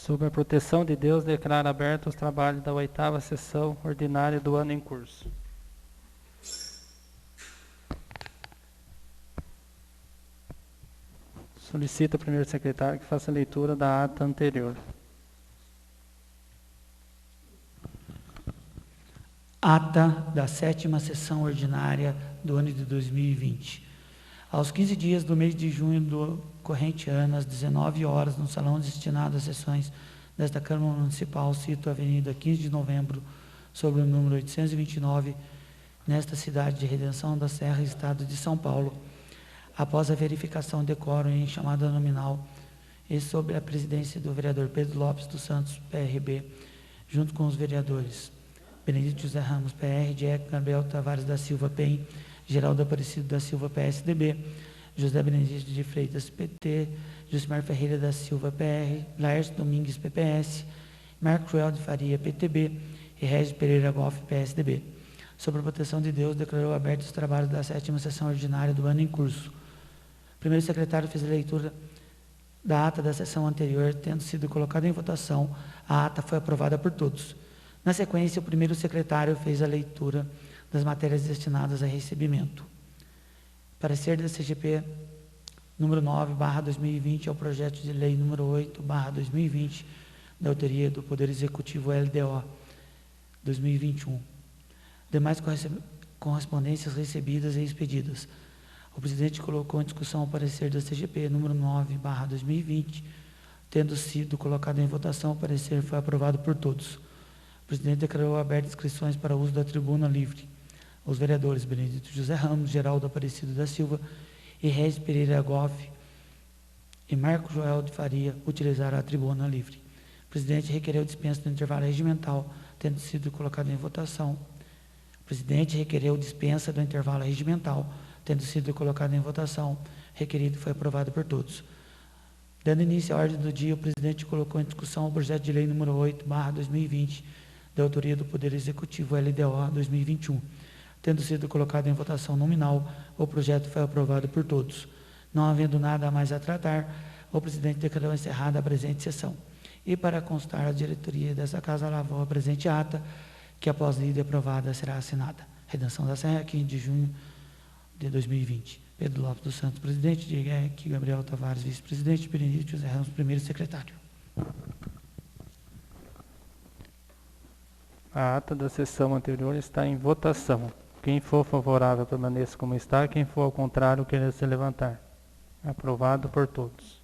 Sob a proteção de Deus, declaro abertos os trabalhos da 8ª sessão ordinária do ano em curso. Solicito ao primeiro secretário que faça a leitura da ata anterior. Ata da 7ª sessão ordinária do ano de 2020. Aos 15 dias do mês de junho do corrente ano, às 19 horas, no salão destinado às sessões desta Câmara Municipal, cito a Avenida 15 de Novembro, sobre o número 829, nesta cidade de Redenção da Serra, Estado de São Paulo, após a verificação de quórum em chamada nominal e sob a presidência do vereador Pedro Lopes dos Santos, PRB, junto com os vereadores Benedito José Ramos, PR, Diego Gabriel Tavares da Silva, PEN, Geraldo Aparecido da Silva, PSDB, José Benedito de Freitas, PT, Josimar Ferreira da Silva, PR, Laércio Domingues, PPS, Marco Joel de Faria, PTB e Regis Pereira Goff, PSDB. Sob a proteção de Deus, declarou abertos os trabalhos da 7ª sessão ordinária do ano em curso. O primeiro secretário fez a leitura da ata da sessão anterior, tendo sido colocada em votação, a ata foi aprovada por todos. Na sequência, o primeiro secretário fez a leitura das matérias destinadas a recebimento. Parecer da CGP número 9/2020 ao projeto de lei número 8/2020 da autoria do Poder Executivo LDO 2021. Demais correspondências recebidas e expedidas. O presidente colocou em discussão o parecer da CGP número 9/2020, tendo sido colocado em votação, o parecer foi aprovado por todos. O presidente declarou abertas inscrições para uso da tribuna livre. Os vereadores Benedito José Ramos, Geraldo Aparecido da Silva e Regis Pereira Goff e Marco Joel de Faria utilizaram a tribuna livre. O presidente requereu dispensa do intervalo regimental, tendo sido colocado em votação. O presidente requereu dispensa do intervalo regimental, tendo sido colocado em votação. Requerido foi aprovado por todos. Dando início à ordem do dia, o presidente colocou em discussão o projeto de lei número 8/2020, da autoria do Poder Executivo LDO 2021. Tendo sido colocado em votação nominal, o projeto foi aprovado por todos. Não havendo nada mais a tratar, o presidente declarou encerrada a presente sessão. E para constar a diretoria dessa casa lavou a presente ata, que após lida e aprovada será assinada. Redenção da Serra, 15 de junho de 2020. Pedro Lopes dos Santos, presidente, Diego Gabriel Tavares, vice-presidente, Benedito José Ramos, primeiro secretário. A ata da sessão anterior está em votação. Quem for favorável, permaneça como está. Quem for ao contrário, queira se levantar. Aprovado por todos.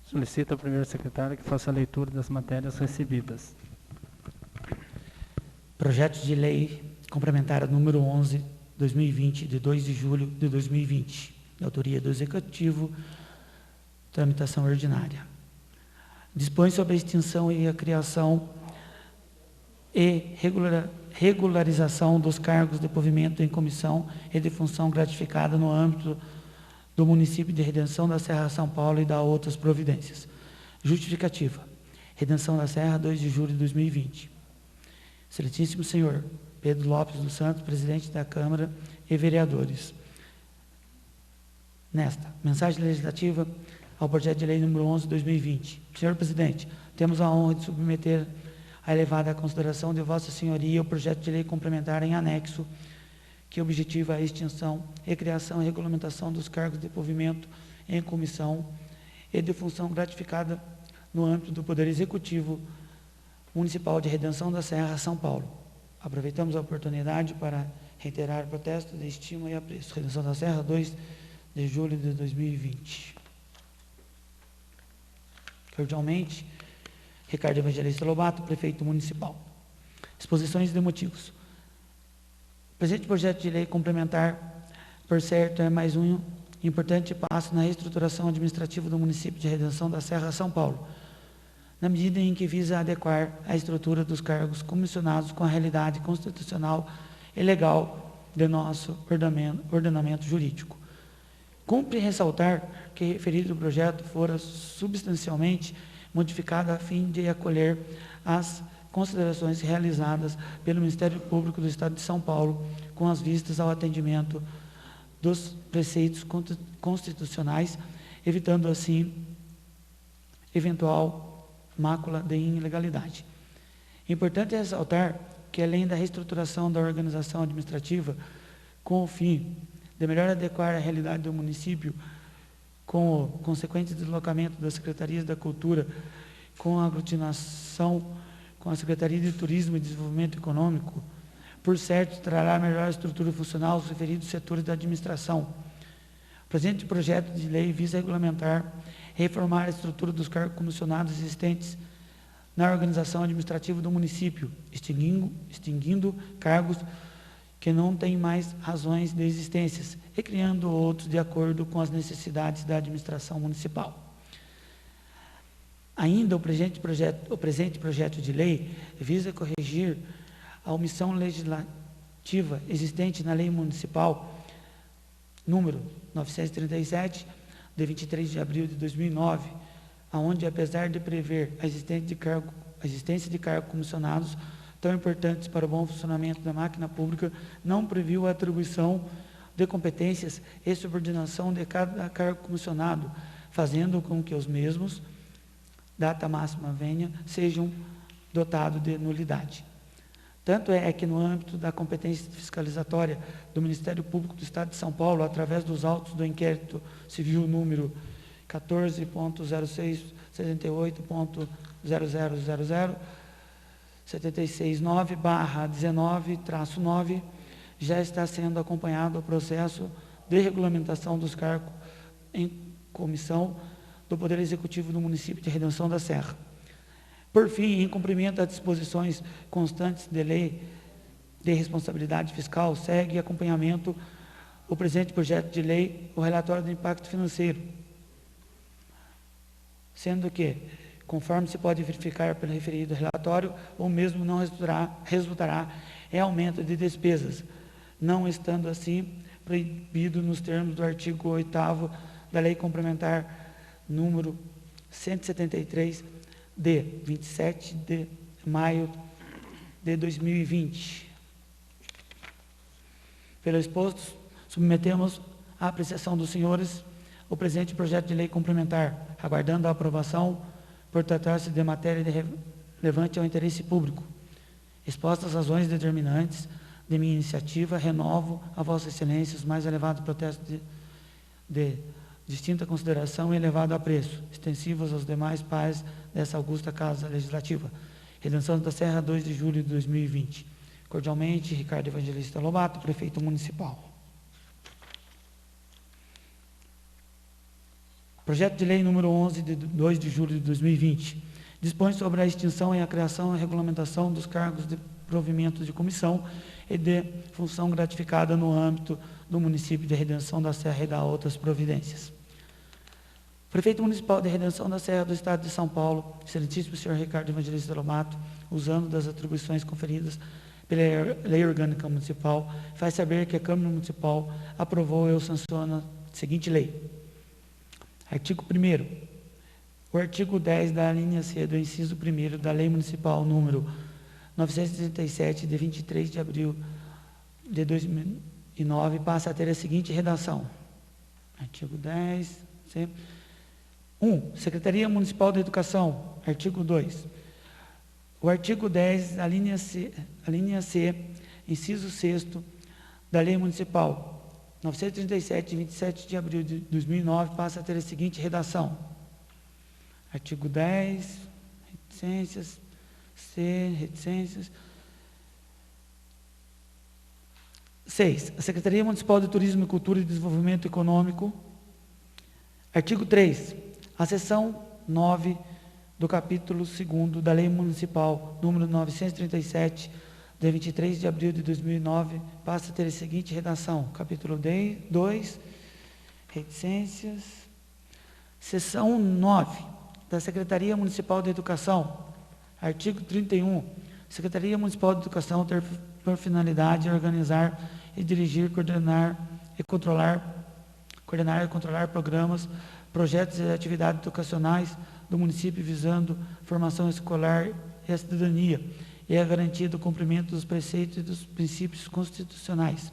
Solicito ao primeiro secretário que faça a leitura das matérias recebidas. Projeto de lei complementar número 11/2020, de 2 de julho de 2020, de autoria do Executivo, tramitação ordinária. Dispõe sobre a extinção e a criação e regularização dos cargos de provimento em comissão e de função gratificada no âmbito do município de Redenção da Serra, São Paulo, e da outras providências. Justificativa. Redenção da Serra, 2 de julho de 2020. Excelentíssimo senhor Pedro Lopes dos Santos, presidente da Câmara e vereadores. Nesta mensagem legislativa ao projeto de lei número 11/2020. Senhor presidente, temos a honra de submeter à elevada consideração de Vossa Senhoria o projeto de lei complementar em anexo, que objetiva a extinção, recriação e regulamentação dos cargos de provimento em comissão e de função gratificada no âmbito do Poder Executivo Municipal de Redenção da Serra, São Paulo. Aproveitamos a oportunidade para reiterar o protesto de estima e apreço. Redenção da Serra, 2 de julho de 2020. Cordialmente, Ricardo Evangelista Lobato, prefeito municipal. Exposições de motivos. O presente projeto de lei complementar, por certo, é mais um importante passo na reestruturação administrativa do município de Redenção da Serra, São Paulo, na medida em que visa adequar a estrutura dos cargos comissionados com a realidade constitucional e legal de nosso ordenamento jurídico. Cumpre ressaltar que referido projeto fora substancialmente modificado a fim de acolher as considerações realizadas pelo Ministério Público do Estado de São Paulo com as vistas ao atendimento dos preceitos constitucionais, evitando assim eventual mácula de ilegalidade. Importante é ressaltar que, além da reestruturação da organização administrativa, com o fim de melhor adequar a realidade do município, com o consequente deslocamento das Secretarias da Cultura, com a aglutinação com a Secretaria de Turismo e Desenvolvimento Econômico, por certo, trará melhor estrutura funcional aos referidos setores da administração. O presente projeto de lei visa regulamentar e reformar a estrutura dos cargos comissionados existentes na organização administrativa do município, extinguindo cargos que não têm mais razões de existência e criando outros de acordo com as necessidades da administração municipal. Ainda o presente projeto de lei visa corrigir a omissão legislativa existente na Lei Municipal número 937, de 23 de abril de 2009, onde, apesar de prever a existência de cargos comissionados tão importantes para o bom funcionamento da máquina pública, não previu a atribuição de competências e subordinação de cada cargo comissionado, fazendo com que os mesmos, data máxima venha, sejam dotados de nulidade. Tanto é que, no âmbito da competência fiscalizatória do Ministério Público do Estado de São Paulo, através dos autos do inquérito civil número 14.0668.0000 769/19-9, já está sendo acompanhado o processo de regulamentação dos cargos em comissão do Poder Executivo do município de Redenção da Serra. Por fim, em cumprimento às disposições constantes de lei de responsabilidade fiscal, segue acompanhamento o presente projeto de lei, o relatório do impacto financeiro, sendo que, conforme se pode verificar pelo referido relatório, o mesmo não resultará em aumento de despesas, não estando assim proibido nos termos do artigo 8º da Lei Complementar número 173, de 27 de maio de 2020. Pelo exposto, submetemos à apreciação dos senhores o presente projeto de lei complementar, aguardando a aprovação por tratar-se de matéria relevante ao interesse público. Expostas as razões determinantes de minha iniciativa, renovo a Vossa Excelência os mais elevados protestos de distinta consideração e elevado apreço, extensivos aos demais pares dessa augusta Casa Legislativa. Redenção da Serra, 2 de julho de 2020. Cordialmente, Ricardo Evangelista Lobato, Prefeito Municipal. Projeto de Lei número 11, de 2 de julho de 2020. Dispõe sobre a extinção e a criação e regulamentação dos cargos de provimento de comissão e de função gratificada no âmbito do município de Redenção da Serra e da outras providências. Prefeito Municipal de Redenção da Serra do Estado de São Paulo, excelentíssimo senhor Ricardo Evangelista Lobato, usando das atribuições conferidas pela Lei Orgânica Municipal, faz saber que a Câmara Municipal aprovou e sanciona a seguinte lei. Artigo 1º. O artigo 10 da linha C do inciso 1º da Lei Municipal número 937, de 23 de abril de 2009, passa a ter a seguinte redação. Artigo 10, C. 1. Secretaria Municipal de Educação. Artigo 2. O artigo 10, a linha C, inciso 6º da Lei Municipal 937, de 27 de abril de 2009, passa a ter a seguinte redação. Artigo 10, reticências, C, reticências. 6. A Secretaria Municipal de Turismo e Cultura e Desenvolvimento Econômico. Artigo 3. A seção 9 do capítulo 2º da Lei Municipal número 937, dia 23 de abril de 2009, passa a ter a seguinte redação. Capítulo 2, reticências. Seção 9, da Secretaria Municipal de Educação. Artigo 31. Secretaria Municipal de Educação ter por finalidade organizar e dirigir, coordenar e controlar programas, projetos e atividades educacionais do município visando formação escolar e a cidadania e a garantia do cumprimento dos preceitos e dos princípios constitucionais.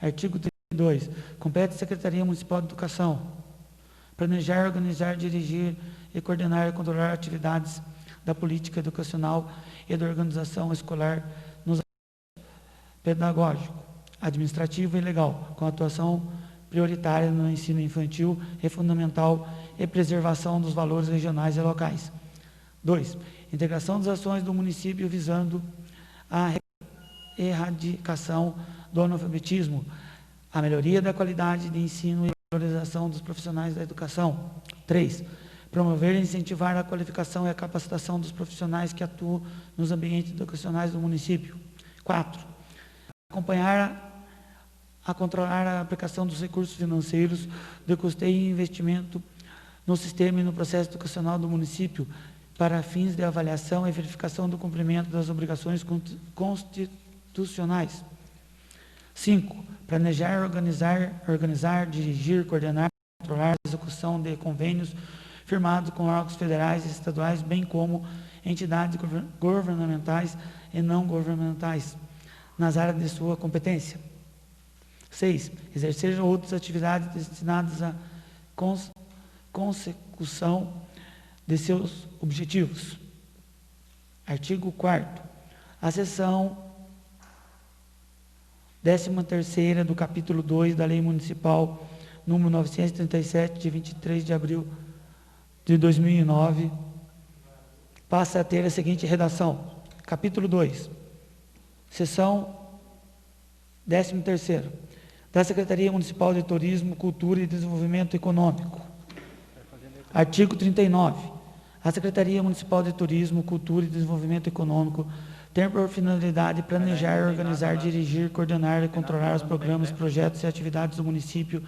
Artigo 32. Compete à Secretaria Municipal de Educação planejar, organizar, dirigir e coordenar e controlar atividades da política educacional e da organização escolar nos pedagógico, administrativo e legal, com atuação prioritária no ensino infantil e fundamental e preservação dos valores regionais e locais. 2. Integração das ações do município visando a erradicação do analfabetismo, a melhoria da qualidade de ensino e a valorização dos profissionais da educação. 3. Promover e incentivar a qualificação e a capacitação dos profissionais que atuam nos ambientes educacionais do município. 4. Acompanhar a controlar a aplicação dos recursos financeiros de custeio e investimento no sistema e no processo educacional do município para fins de avaliação e verificação do cumprimento das obrigações constitucionais. 5. Planejar, organizar, dirigir, coordenar e controlar a execução de convênios firmados com órgãos federais e estaduais, bem como entidades governamentais e não governamentais, nas áreas de sua competência. 6. Exercer outras atividades destinadas à consecução de seus objetivos. Artigo 4º. A seção 13ª do capítulo 2 da Lei Municipal número 937, de 23 de abril de 2009, passa a ter a seguinte redação. Capítulo 2. Seção 13ª. Da Secretaria Municipal de Turismo, Cultura e Desenvolvimento Econômico. Artigo 39. A Secretaria Municipal de Turismo, Cultura e Desenvolvimento Econômico tem por finalidade planejar, organizar, dirigir, coordenar e controlar os programas, projetos e atividades do município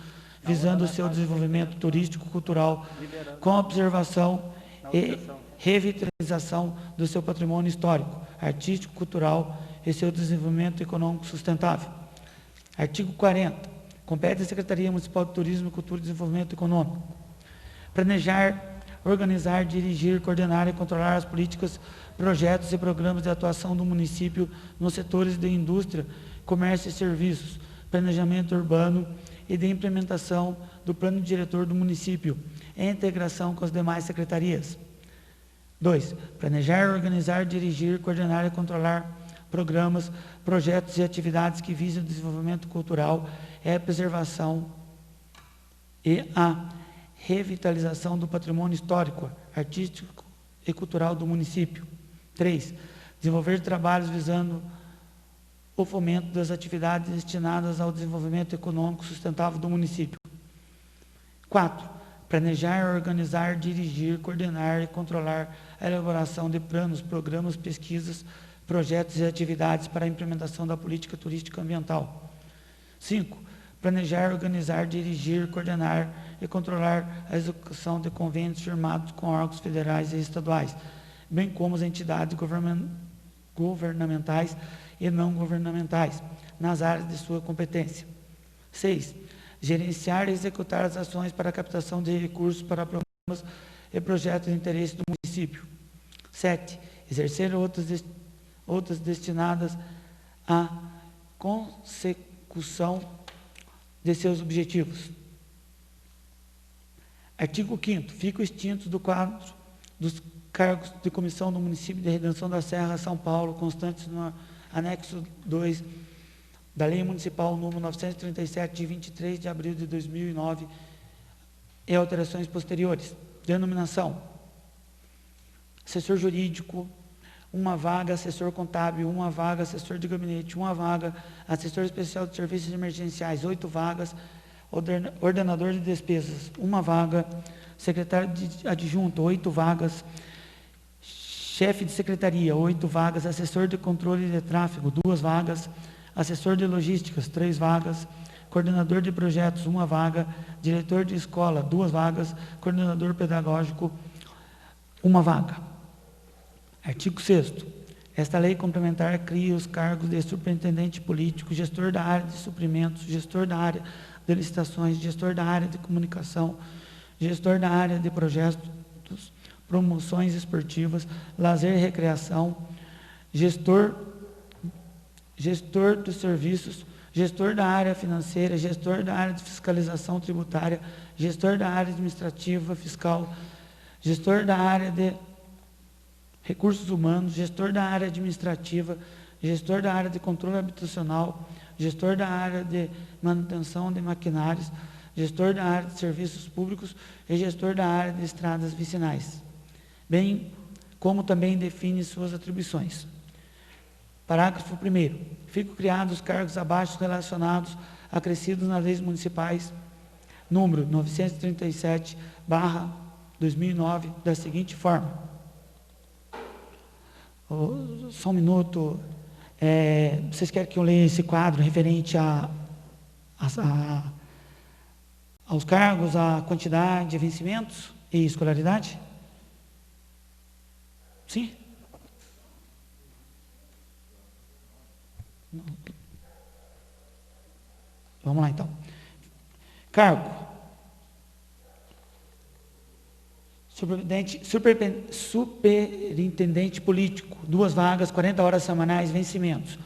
visando o seu desenvolvimento turístico-cultural com observação e revitalização do seu patrimônio histórico, artístico-cultural e seu desenvolvimento econômico sustentável. Artigo 40. Compete à Secretaria Municipal de Turismo, Cultura e Desenvolvimento Econômico planejar, organizar, dirigir, coordenar e controlar as políticas, projetos e programas de atuação do município nos setores de indústria, comércio e serviços, planejamento urbano e de implementação do plano diretor do município, em integração com as demais secretarias. 2. Planejar, organizar, dirigir, coordenar e controlar programas, projetos e atividades que visem o desenvolvimento cultural e a preservação e a revitalização do patrimônio histórico, artístico e cultural do município. 3. Desenvolver trabalhos visando o fomento das atividades destinadas ao desenvolvimento econômico sustentável do município. 4. Planejar, organizar, dirigir, coordenar e controlar a elaboração de planos, programas, pesquisas, projetos e atividades para a implementação da política turística ambiental. 5. Planejar, organizar, dirigir, coordenar e controlar a execução de convênios firmados com órgãos federais e estaduais, bem como as entidades governamentais e não governamentais, nas áreas de sua competência. 6. Gerenciar e executar as ações para a captação de recursos para programas e projetos de interesse do município. 7. Exercer outras destinadas à consecução de seus objetivos. Artigo 5º. Ficam extintos do quadro dos cargos de comissão do município de Redenção da Serra, São Paulo, constantes no anexo 2 da Lei Municipal número 937, de 23 de abril de 2009, e alterações posteriores. Denominação: assessor jurídico, 1 vaga; assessor contábil, 1 vaga; assessor de gabinete, 1 vaga; assessor especial de serviços emergenciais, 8 vagas; ordenador de despesas, 1 vaga; secretário adjunto, 8 vagas; chefe de secretaria, 8 vagas, assessor de controle de tráfego, 2 vagas, assessor de logísticas, 3 vagas, coordenador de projetos, 1 vaga, diretor de escola, 2 vagas, coordenador pedagógico, 1 vaga. Artigo 6º. Esta lei complementar cria os cargos de superintendente político, gestor da área de suprimentos, gestor da área de licitações, gestor da área de comunicação, gestor da área de projetos, promoções esportivas, lazer e recreação, gestor dos serviços, gestor da área financeira, gestor da área de fiscalização tributária, gestor da área administrativa fiscal, gestor da área de recursos humanos, gestor da área administrativa, gestor da área de controle habitacional, gestor da área de manutenção de maquinários, gestor da área de serviços públicos e gestor da área de estradas vicinais, bem como também define suas atribuições. Parágrafo 1º. Ficam criados os cargos abaixo relacionados acrescidos nas leis municipais, número 937/2009, da seguinte forma. Só um minuto. Vocês querem que eu leia esse quadro referente aos cargos, à quantidade de vencimentos e escolaridade? Sim? Vamos lá, então. Cargo. Superintendente político, 2 vagas, 40 horas semanais, vencimentos,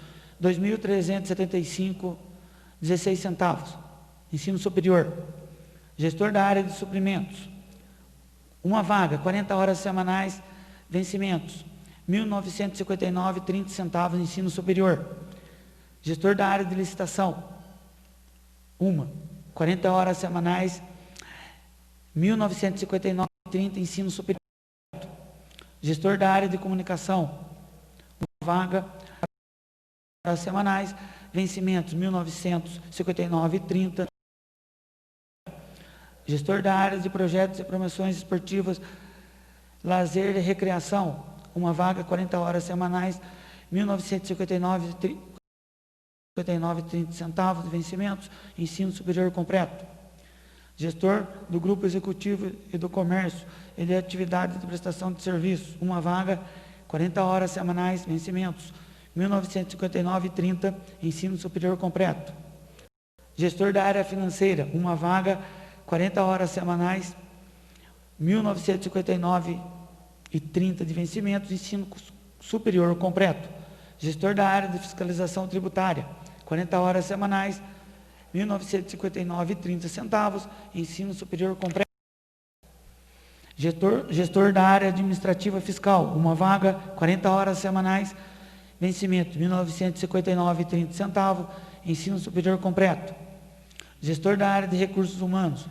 2.375,16 centavos. Ensino superior. Gestor da área de suprimentos, 1 vaga, 40 horas semanais, vencimentos, 1.959,30 centavos. Ensino superior. Gestor da área de licitação, 40 horas semanais, 1.959,30, ensino superior. Gestor da área de comunicação, 1 vaga, horas semanais, vencimentos, 1.959,30. Gestor da área de projetos e promoções esportivas, lazer e recreação, 1 vaga, 40 horas semanais, 1.959,30 centavos de vencimentos, ensino superior completo. Gestor do grupo executivo e do comércio e de atividade de prestação de serviços, 1 vaga, 40 horas semanais, vencimentos, 1.959,30, ensino superior completo. Gestor da área financeira, 1 vaga, 40 horas semanais, 1.959,30 de vencimentos, ensino superior completo. Gestor da área de fiscalização tributária, 40 horas semanais, 1.959,30 centavos, ensino superior completo. Gestor da área administrativa fiscal, 1 vaga, 40 horas semanais, vencimento, 1.959,30 centavos, ensino superior completo. Gestor da área de recursos humanos,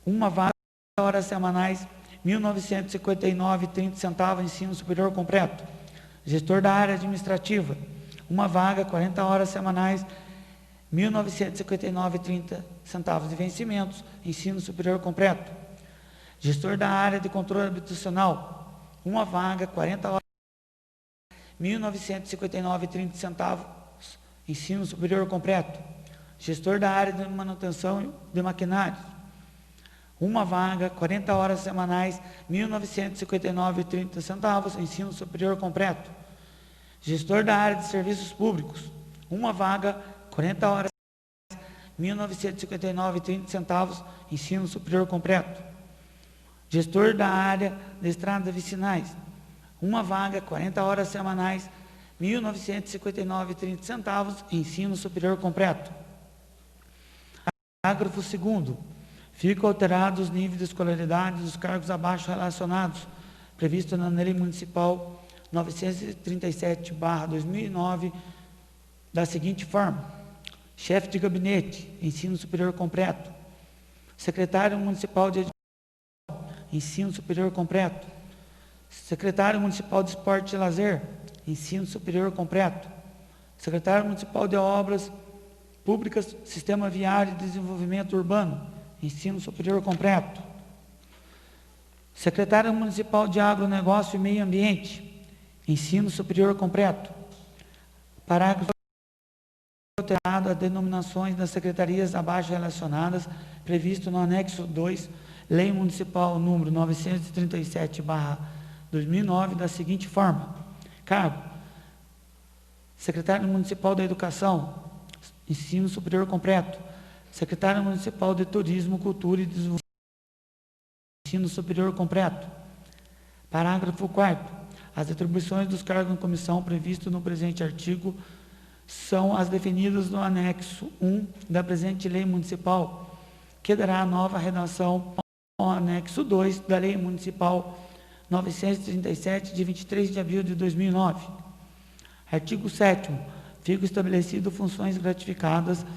1 vaga, 40 horas semanais, 1.959,30 centavos, ensino superior completo. Gestor da área administrativa, 1 vaga, 40 horas semanais, 1.959,30 centavos de vencimentos, ensino superior completo. Gestor da área de controle habitacional, 1 vaga, 40 horas, 1.959,30 centavos, ensino superior completo. Gestor da área de manutenção de maquinários, 1 vaga, 40 horas semanais, 1.959,30 centavos, ensino superior completo. Gestor da área de serviços públicos, 1 vaga, 40 horas, 1.959,30 centavos, ensino superior completo. Gestor da área de estradas vicinais, 1 vaga, 40 horas semanais, 1.959,30 centavos, ensino superior completo. Parágrafo 2º. Ficam alterados os níveis de escolaridade dos cargos abaixo relacionados, previsto na Lei Municipal 937/2009, da seguinte forma: chefe de gabinete, ensino superior completo. Secretário municipal de ensino superior completo. Secretário municipal de esporte e lazer, ensino superior completo. Secretário municipal de obras públicas, sistema viário e desenvolvimento urbano, ensino superior completo. Secretário Municipal de Agronegócio e Meio Ambiente, Ensino Superior Completo. Parágrafo alterado as denominações das secretarias abaixo relacionadas, previsto no anexo 2, Lei Municipal número 937/2009, da seguinte forma: cargo: Secretário Municipal da Educação, Ensino Superior Completo, Secretário Municipal de Turismo, Cultura e Desenvolvimento, Ensino Superior Completo. Parágrafo 4º. As atribuições dos cargos em comissão previstos no presente artigo são as definidas no anexo 1 da presente Lei Municipal, que dará nova redação ao anexo 2 da Lei Municipal 937, de 23 de abril de 2009. Artigo 7º. Ficam estabelecidas funções gratificadas da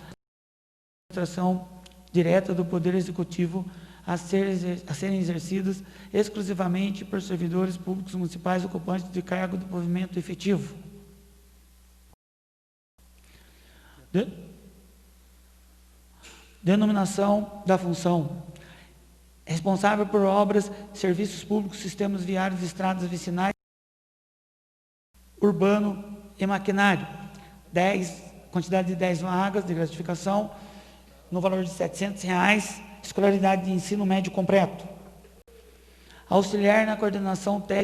administração direta do Poder Executivo a serem exercidas exclusivamente por servidores públicos municipais ocupantes de cargo de provimento efetivo. Denominação da função: responsável por obras, serviços públicos, sistemas viários, estradas vicinais, urbano e maquinário. Quantidade de 10 vagas de gratificação, no valor de R$ 700, escolaridade de ensino médio completo. Auxiliar na coordenação técnica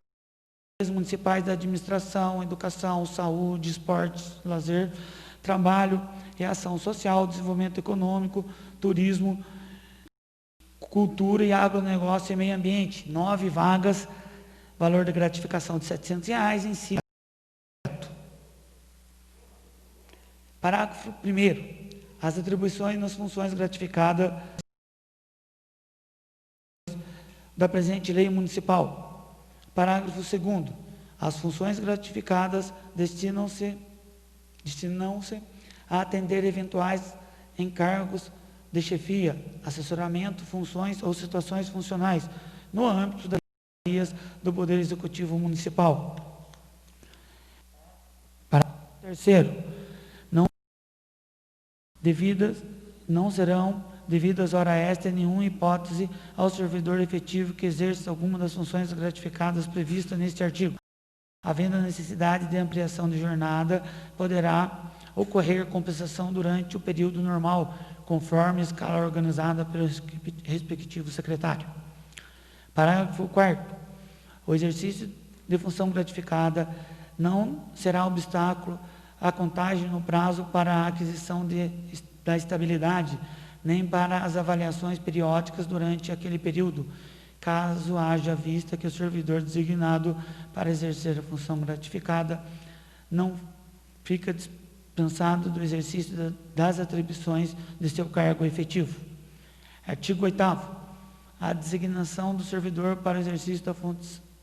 municipais da administração, educação, saúde, esportes, lazer, trabalho e ação social, desenvolvimento econômico, turismo, cultura e agronegócio e meio ambiente. 9 vagas, valor de gratificação de R$ 700, ensino. Parágrafo 1º. As atribuições nas funções gratificadas da presente Lei Municipal. Parágrafo 2º. As funções gratificadas destinam-se a atender eventuais encargos de chefia, assessoramento, funções ou situações funcionais no âmbito das secretarias do Poder Executivo Municipal. Parágrafo 3º. Não serão devidas hora extra em nenhuma hipótese ao servidor efetivo que exerça alguma das funções gratificadas previstas neste artigo. Havendo a necessidade de ampliação de jornada, poderá ocorrer compensação durante o período normal, conforme a escala organizada pelo respectivo secretário. Parágrafo 4º. O exercício de função gratificada não será obstáculo à contagem no prazo para a aquisição da estabilidade, nem para as avaliações periódicas durante aquele período, caso haja vista que o servidor designado para exercer a função gratificada não fica dispensado do exercício das atribuições de seu cargo efetivo. Artigo 8º. A designação do servidor para o exercício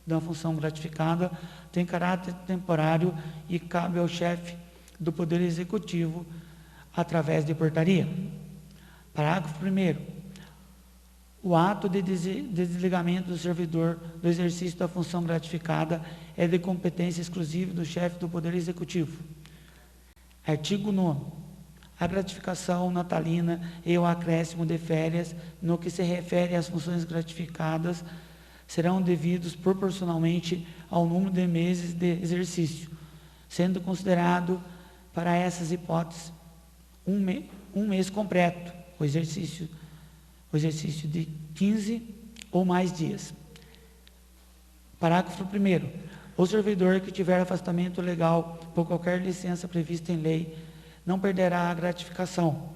da função gratificada tem caráter temporário e cabe ao chefe do Poder Executivo através de portaria. Parágrafo 1º. O ato de desligamento do servidor do exercício da função gratificada é de competência exclusiva do chefe do Poder Executivo. Artigo 9º. A gratificação natalina e o acréscimo de férias, no que se refere às funções gratificadas, serão devidos proporcionalmente ao número de meses de exercício, sendo considerado para essas hipóteses um mês completo, o exercício de 15 ou mais dias. Parágrafo 1º. O servidor que tiver afastamento legal por qualquer licença prevista em lei não perderá a gratificação,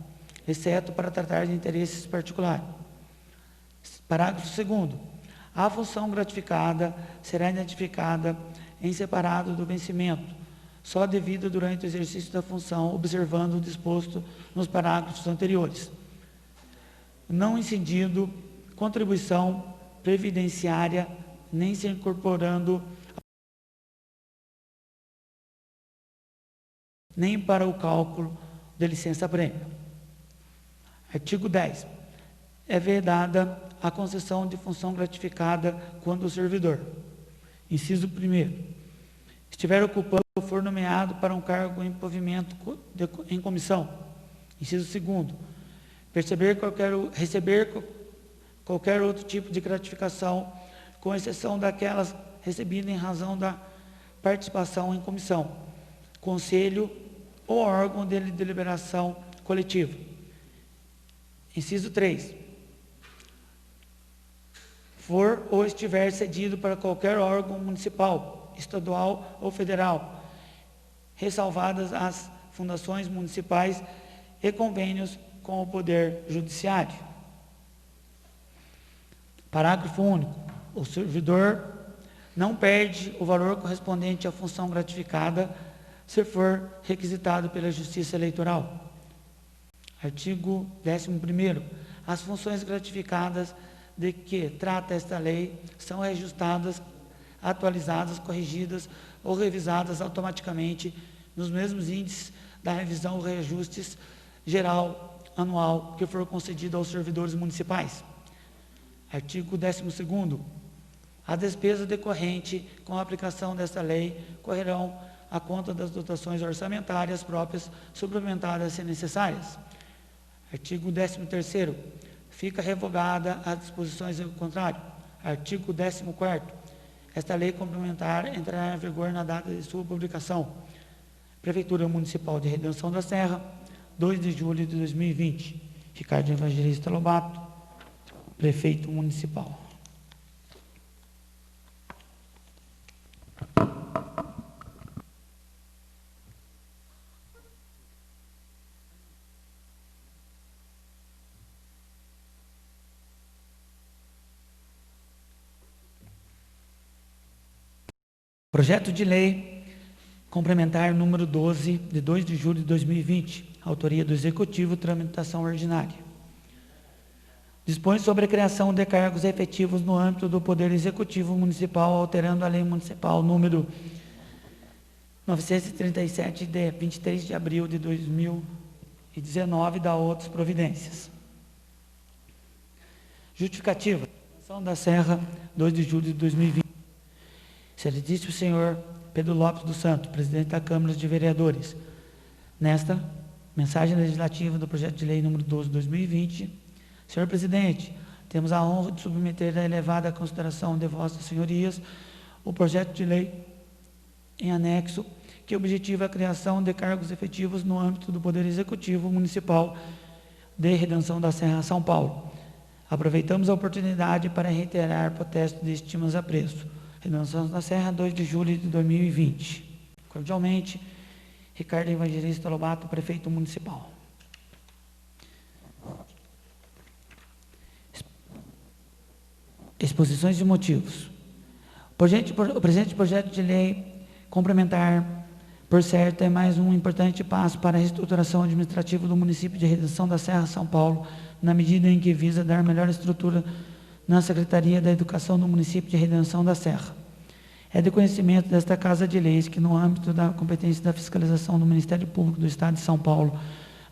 exceto para tratar de interesses particulares. Parágrafo 2º. A função gratificada será identificada em separado do vencimento, só devida durante o exercício da função, observando o disposto nos parágrafos anteriores. Não incidindo contribuição previdenciária, nem se incorporando nem para o cálculo de licença-prêmio. Artigo 10. É vedada a concessão de função gratificada quando o servidor, inciso 1º, estiver ocupando ou for nomeado para um cargo em provimento em comissão, inciso 2º, receber qualquer outro tipo de gratificação com exceção daquelas recebidas em razão da participação em comissão, conselho ou órgão de deliberação coletiva. Inciso 3. For ou estiver cedido para qualquer órgão municipal, estadual ou federal, ressalvadas as fundações municipais e convênios com o Poder Judiciário. Parágrafo único. O servidor não perde o valor correspondente à função gratificada se for requisitado pela Justiça Eleitoral. Artigo 11º. As funções gratificadas de que trata esta lei são reajustadas, atualizadas, corrigidas ou revisadas automaticamente nos mesmos índices da revisão ou reajustes geral anual que for concedido aos servidores municipais. Artigo 12º. A despesa decorrente com a aplicação desta lei correrão à conta das dotações orçamentárias próprias, suplementadas se necessárias. Artigo 13º. Fica revogada as disposições ao contrário. Artigo 14º. Esta lei complementar entrará em vigor na data de sua publicação. Prefeitura Municipal de Redenção da Serra, 2 de julho de 2020. Ricardo Evangelista Lobato, Prefeito Municipal. Projeto de Lei Complementar número 12, de 2 de julho de 2020, autoria do Executivo, tramitação ordinária. Dispõe sobre a criação de cargos efetivos no âmbito do Poder Executivo Municipal, alterando a Lei Municipal número 937, de 23 de abril de 2019, da outras providências. Justificativa. Redenção da Serra, 2 de julho de 2020. Excelentíssimo senhor Pedro Lopes dos Santos, presidente da Câmara de Vereadores, nesta mensagem legislativa do projeto de lei número 12 de 2020, senhor presidente, temos a honra de submeter à elevada consideração de vossas senhorias o projeto de lei em anexo que objetiva a criação de cargos efetivos no âmbito do Poder Executivo Municipal de Redenção da Serra, São Paulo. Aproveitamos a oportunidade para reiterar protesto de estimas a preço. Redenção da Serra, 2 de julho de 2020. Cordialmente, Ricardo Evangelista Lobato, Prefeito Municipal. Exposições de motivos. O presente projeto de lei complementar, por certo, é mais um importante passo para a reestruturação administrativa do município de Redenção da Serra, São Paulo, na medida em que visa dar melhor estrutura na Secretaria da Educação do município de Redenção da Serra. É de conhecimento desta Casa de Leis que, no âmbito da competência da fiscalização do Ministério Público do Estado de São Paulo,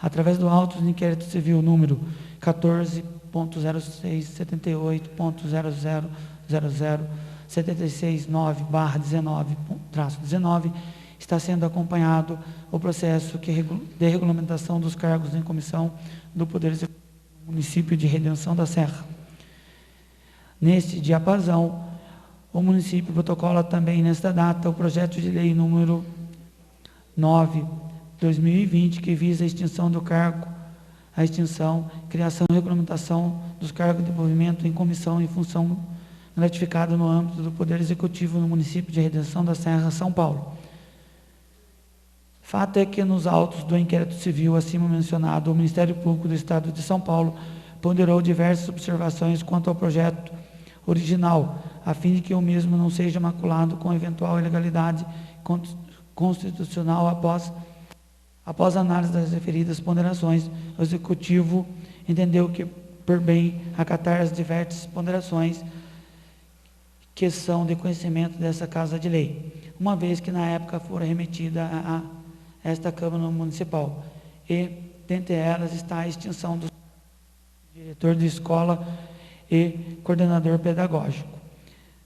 através do auto de inquérito civil número 14.0678.0000.769/19, está sendo acompanhado o processo de regulamentação dos cargos em comissão do Poder Executivo do município de Redenção da Serra. Neste diapasão, o município protocola também nesta data o projeto de lei número 9, 2020, que visa a extinção do cargo, criação e regulamentação dos cargos de provimento em comissão e função gratificada no âmbito do Poder Executivo no município de Redenção da Serra, São Paulo. Fato é que nos autos do inquérito civil acima mencionado, o Ministério Público do Estado de São Paulo ponderou diversas observações quanto ao projeto original, a fim de que o mesmo não seja maculado com eventual ilegalidade constitucional após análise das referidas ponderações. O Executivo entendeu que por bem acatar as diversas ponderações que são de conhecimento dessa Casa de Lei, uma vez que na época fora remetida a esta Câmara Municipal, e dentre elas está a extinção do diretor de escola e coordenador pedagógico,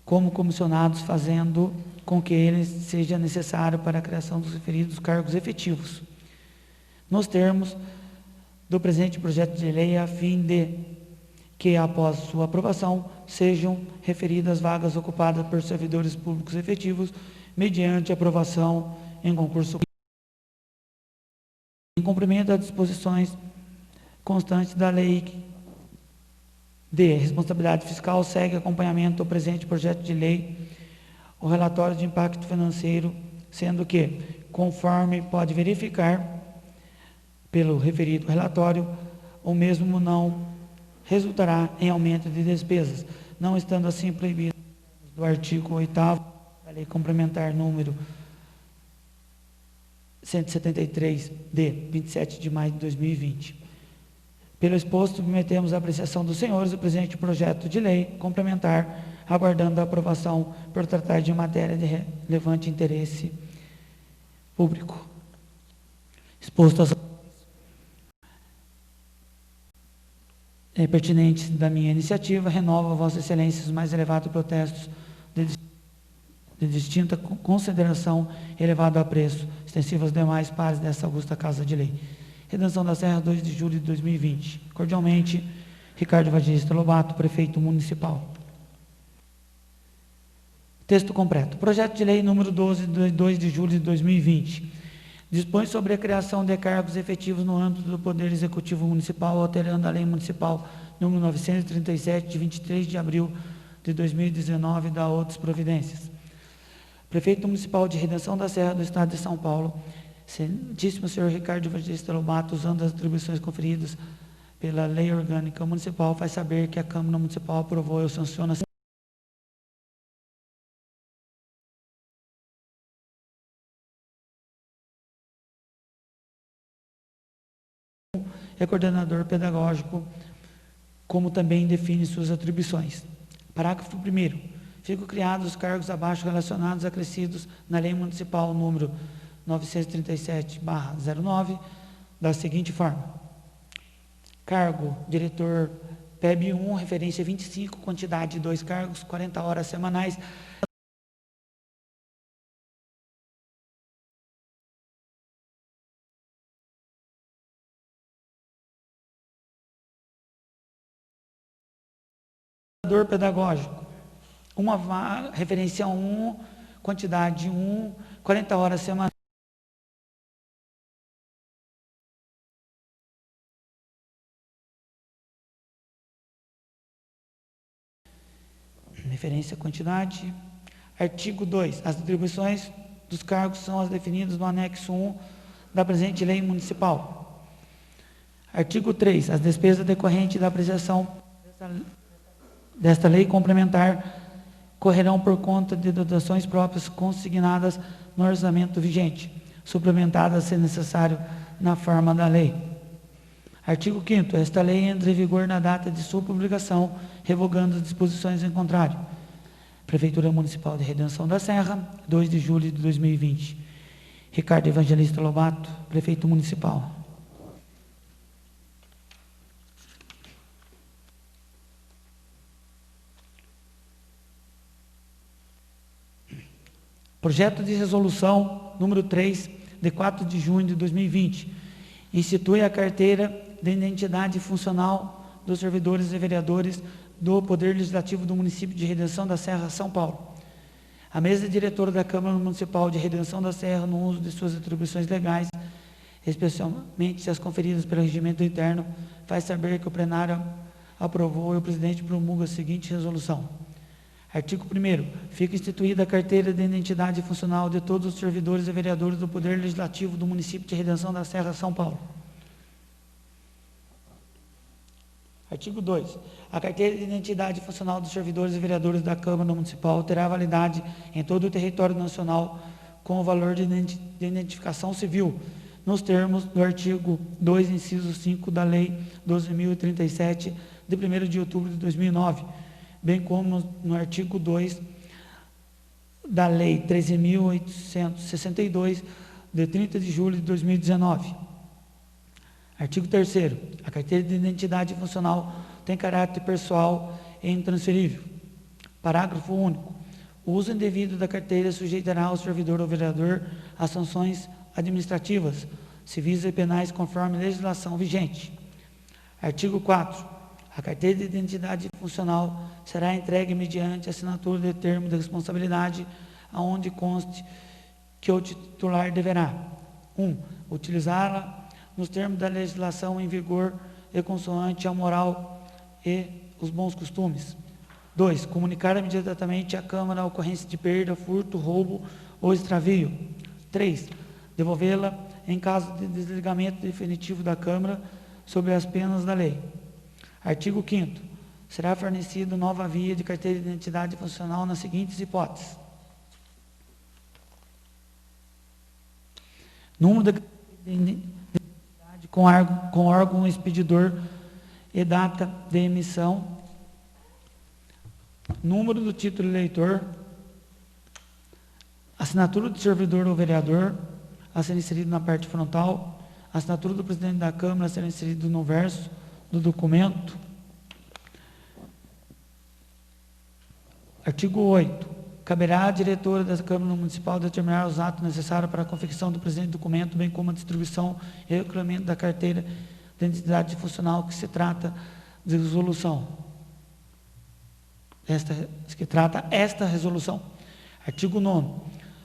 como comissionados, fazendo com que ele seja necessário para a criação dos referidos cargos efetivos. Nos termos do presente projeto de lei, a fim de que, após sua aprovação, sejam referidas vagas ocupadas por servidores públicos efetivos, mediante aprovação em concurso em cumprimento das disposições constantes da Lei de Responsabilidade Fiscal, segue acompanhamento do presente projeto de lei o relatório de impacto financeiro, sendo que, conforme pode verificar pelo referido relatório, o mesmo não resultará em aumento de despesas, não estando assim proibido do artigo 8º da Lei Complementar número 173, de 27 de maio de 2020. Pelo exposto, submetemos à apreciação dos senhores o presente projeto de lei complementar, aguardando a aprovação por tratar de matéria de relevante interesse público. Exposto às pertinentes da minha iniciativa, renovo a Vossa Excelência os mais elevados protestos de distinta consideração e elevado apreço, extensivo aos demais pares dessa augusta Casa de Lei. Redenção da Serra, 2 de julho de 2020. Cordialmente, Ricardo Evangelista Lobato, Prefeito Municipal. Texto completo. Projeto de Lei número 12, de 2 de julho de 2020. Dispõe sobre a criação de cargos efetivos no âmbito do Poder Executivo Municipal, alterando a Lei Municipal número 937, de 23 de abril de 2019, da outras providências. Prefeito Municipal de Redenção da Serra do Estado de São Paulo, Excelentíssimo senhor Ricardo Evangelista Lobato, usando as atribuições conferidas pela Lei Orgânica Municipal, faz saber que a Câmara Municipal aprovou e sanciona é coordenador pedagógico, como também define suas atribuições. Parágrafo 1º. Ficam criados os cargos abaixo relacionados acrescidos na Lei Municipal número 937/09, da seguinte forma: cargo diretor PEB 1, referência 25, quantidade de 2 cargos, 40 horas semanais. Pedagógico, uma vaga, referência 1, quantidade 1, 40 horas semanais. Referência quantidade. Artigo 2. As atribuições dos cargos são as definidas no anexo 1 da presente lei municipal. Artigo 3. As despesas decorrentes da apreciação desta lei complementar correrão por conta de dotações próprias consignadas no orçamento vigente, suplementadas, se necessário, na forma da lei. Artigo 5º. Esta lei entra em vigor na data de sua publicação, revogando as disposições em contrário. Prefeitura Municipal de Redenção da Serra, 2 de julho de 2020. Ricardo Evangelista Lobato, Prefeito Municipal. Projeto de resolução número 3, de 4 de junho de 2020, institui a carteira de identidade funcional dos servidores e vereadores do Poder Legislativo do município de Redenção da Serra, São Paulo. A mesa diretora da Câmara Municipal de Redenção da Serra, no uso de suas atribuições legais, especialmente as conferidas pelo regimento interno, faz saber que o plenário aprovou e o presidente promulga a seguinte resolução. Artigo 1º. Fica instituída a carteira de identidade funcional de todos os servidores e vereadores do Poder Legislativo do município de Redenção da Serra, São Paulo. Artigo 2. A carteira de identidade funcional dos servidores e vereadores da Câmara Municipal terá validade em todo o território nacional com o valor de identificação civil, nos termos do artigo 2, inciso 5 da Lei 12.037, de 1º de outubro de 2009, bem como no artigo 2 da Lei 13.862, de 30 de julho de 2019. Artigo 3º. A carteira de identidade funcional tem caráter pessoal e intransferível. Parágrafo único. O uso indevido da carteira sujeitará ao servidor ou vereador a sanções administrativas, civis e penais, conforme a legislação vigente. Artigo 4. A carteira de identidade funcional será entregue mediante assinatura de termo de responsabilidade, aonde conste que o titular deverá: 1. Utilizá-la nos termos da legislação em vigor e consoante a moral e os bons costumes. 2. Comunicar imediatamente à Câmara a ocorrência de perda, furto, roubo ou extravio. 3. Devolvê-la em caso de desligamento definitivo da Câmara sob as penas da lei. Artigo 5º. Será fornecida nova via de carteira de identidade funcional nas seguintes hipóteses: número da identidade com órgão expedidor e data de emissão, número do título eleitor, assinatura do servidor ou vereador, a ser inserido na parte frontal, assinatura do presidente da Câmara a ser inserido no verso do documento. Artigo 8. Caberá à diretora da Câmara Municipal determinar os atos necessários para a confecção do presente documento, bem como a distribuição e recolhimento da carteira de identidade funcional que se trata de resolução. Esta resolução. Artigo 9.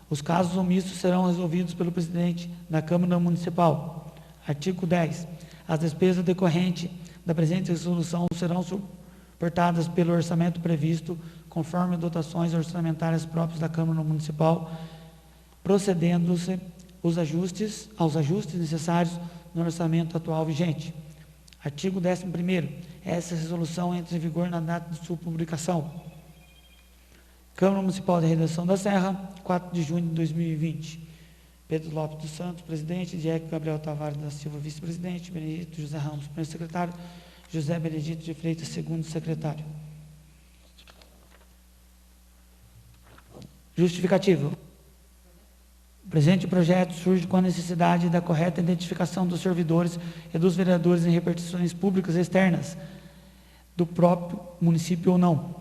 Os casos omissos serão resolvidos pelo presidente da Câmara Municipal. Artigo 10. As despesas decorrentes da presente resolução serão suportadas pelo orçamento previsto, conforme dotações orçamentárias próprias da Câmara Municipal, procedendo-se aos ajustes necessários no orçamento atual vigente. Artigo 11º. Essa resolução entra em vigor na data de sua publicação. Câmara Municipal de Redenção da Serra, 4 de junho de 2020. Pedro Lopes dos Santos, presidente. Diego Gabriel Tavares da Silva, vice-presidente. Benedito José Ramos, primeiro secretário. José Benedito de Freitas, segundo secretário. Justificativo. O presente projeto surge com a necessidade da correta identificação dos servidores e dos vereadores em repartições públicas externas do próprio município ou não.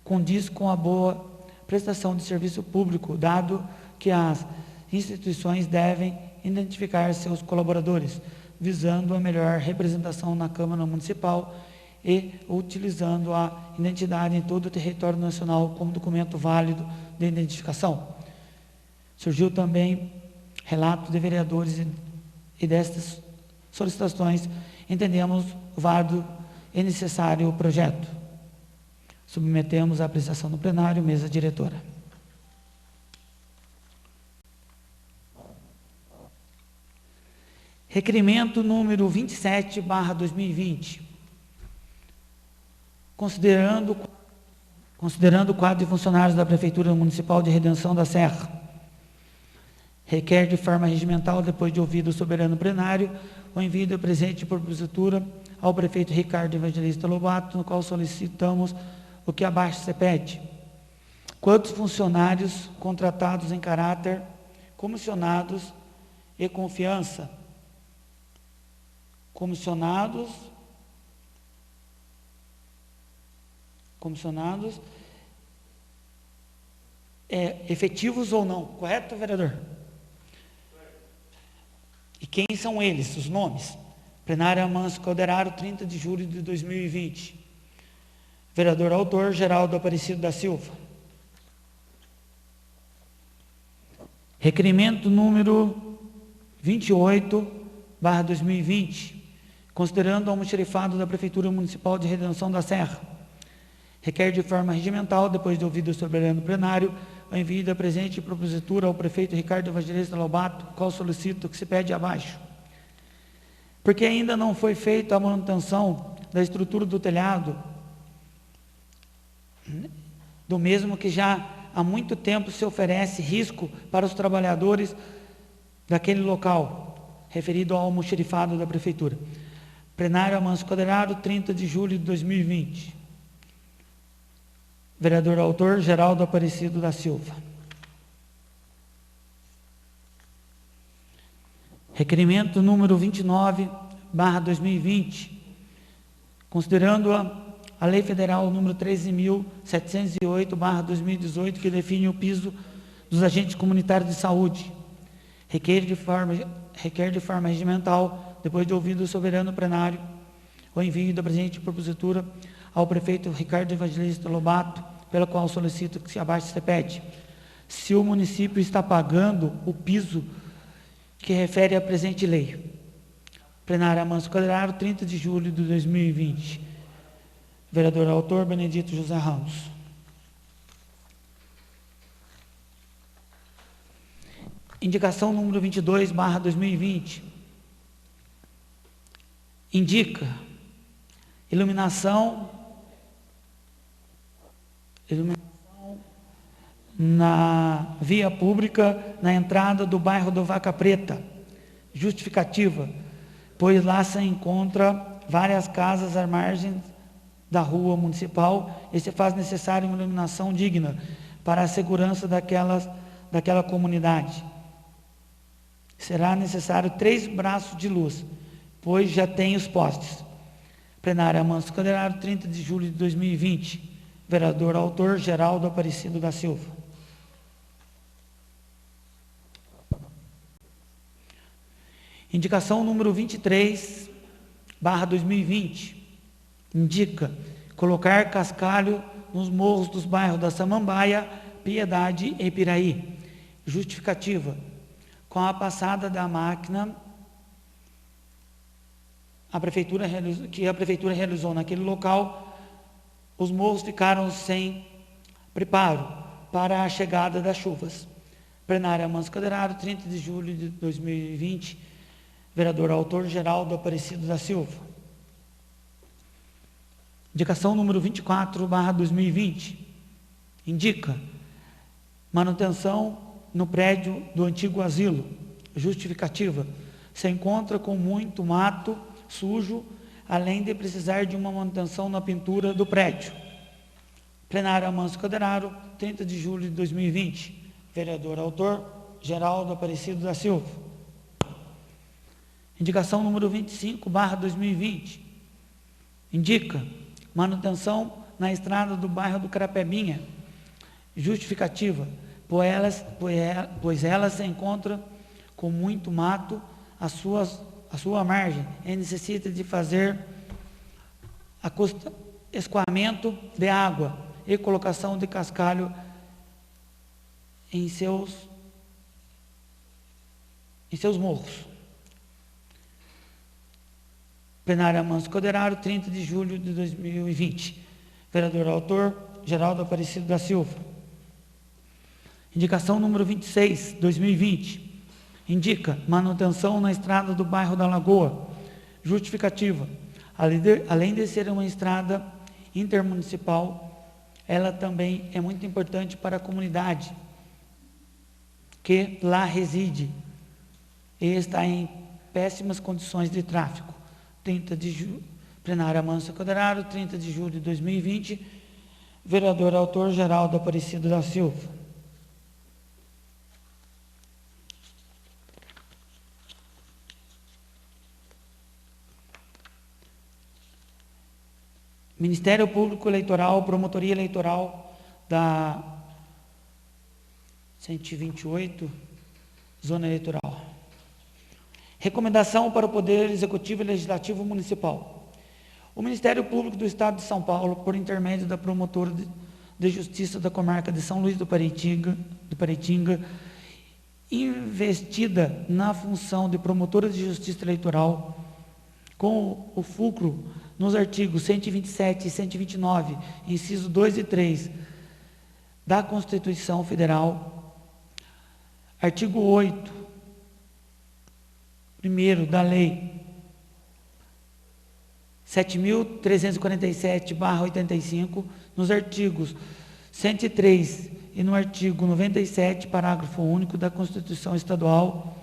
Condiz com a boa prestação de serviço público, dado que as instituições devem identificar seus colaboradores, visando a melhor representação na Câmara Municipal e utilizando a identidade em todo o território nacional como documento válido de identificação. Surgiu também relato de vereadores e destas solicitações entendemos válido e necessário o projeto. Submetemos à apreciação do plenário, mesa diretora. Requerimento número 27/2020. Considerando o quadro de funcionários da Prefeitura Municipal de Redenção da Serra, requer de forma regimental, depois de ouvido o soberano plenário, o envio do presente propositura ao prefeito Ricardo Evangelista Lobato, no qual solicitamos o que abaixo se pede. Quantos funcionários contratados em caráter comissionados e confiança? Comissionados efetivos ou não, correto, vereador? E quem são eles, os nomes? Plenário Amâncio Calderaro, 30 de julho de 2020. Vereador autor, Geraldo Aparecido da Silva. Requerimento número 28/2020. Considerando o almoxarifado da Prefeitura Municipal de Redenção da Serra, requer de forma regimental, depois de ouvido o soberano plenário, o envio da presente propositura ao prefeito Ricardo Evangelista Lobato, qual solicito que se pede abaixo. Porque ainda não foi feita a manutenção da estrutura do telhado, do mesmo que já há muito tempo se oferece risco para os trabalhadores daquele local, referido ao almoxarifado da Prefeitura. Plenário Amâncio Calderaro, 30 de julho de 2020. Vereador autor, Geraldo Aparecido da Silva. Requerimento número 29/2020. Considerando a Lei Federal número 13.708/2018, que define o piso dos agentes comunitários de saúde, requer de forma regimental, depois de ouvido o soberano plenário, o envio da presente propositura ao prefeito Ricardo Evangelista Lobato, pela qual solicito que se abaixo se repete. Se o município está pagando o piso que refere à presente lei. Plenária Manso Quadrado, 30 de julho de 2020. Vereador autor, Benedito José Ramos. Indicação número 22/2020. Indica iluminação na via pública na entrada do bairro do Vaca Preta. Justificativa, pois lá se encontra várias casas à margem da rua municipal e se faz necessária uma iluminação digna para a segurança daquela comunidade. Será necessário 3 braços de luz, pois já tem os postes. Plenária Manso Quadrado, 30 de julho de 2020. Vereador autor, Geraldo Aparecido da Silva. Indicação número 23/2020. Indica colocar cascalho nos morros dos bairros da Samambaia, Piedade e Piraí. Justificativa, com a passada da máquina que a prefeitura realizou naquele local, os morros ficaram sem preparo para a chegada das chuvas. Plenária Manso Quadrado, 30 de julho de 2020. Vereador autor, Geraldo Aparecido da Silva. Indicação número 24/2020. Indica manutenção no prédio do antigo asilo. Justificativa, se encontra com muito mato sujo, além de precisar de uma manutenção na pintura do prédio. Plenária Manso Quadrado, 30 de julho de 2020. Vereador autor, Geraldo Aparecido da Silva. Indicação número 25/2020. Indica manutenção na estrada do bairro do Carapebinha. Justificativa, pois ela se encontra com muito mato à sua margem e necessita de fazer escoamento de água e colocação de cascalho em seus morros. Plenária Manso Quadrado, 30 de julho de 2020. Vereador autor, Geraldo Aparecido da Silva. Indicação número 26/2020. Indica manutenção na estrada do bairro da Lagoa. Justificativa, além de ser uma estrada intermunicipal, ela também é muito importante para a comunidade que lá reside e está em péssimas condições de tráfego. Plenária Manso Quadrado, 30 de julho de 2020. Vereador autor, Geraldo Aparecido da Silva. Ministério Público Eleitoral, Promotoria Eleitoral da 128, Zona Eleitoral. Recomendação para o Poder Executivo e Legislativo Municipal. O Ministério Público do Estado de São Paulo, por intermédio da Promotora de Justiça da Comarca de São Luís do Paraitinga, investida na função de Promotora de Justiça Eleitoral, com o fulcro nos artigos 127 e 129, inciso 2 e 3 da Constituição Federal, artigo 8, primeiro da Lei 7.347/85, nos artigos 103 e no artigo 97, parágrafo único da Constituição Estadual,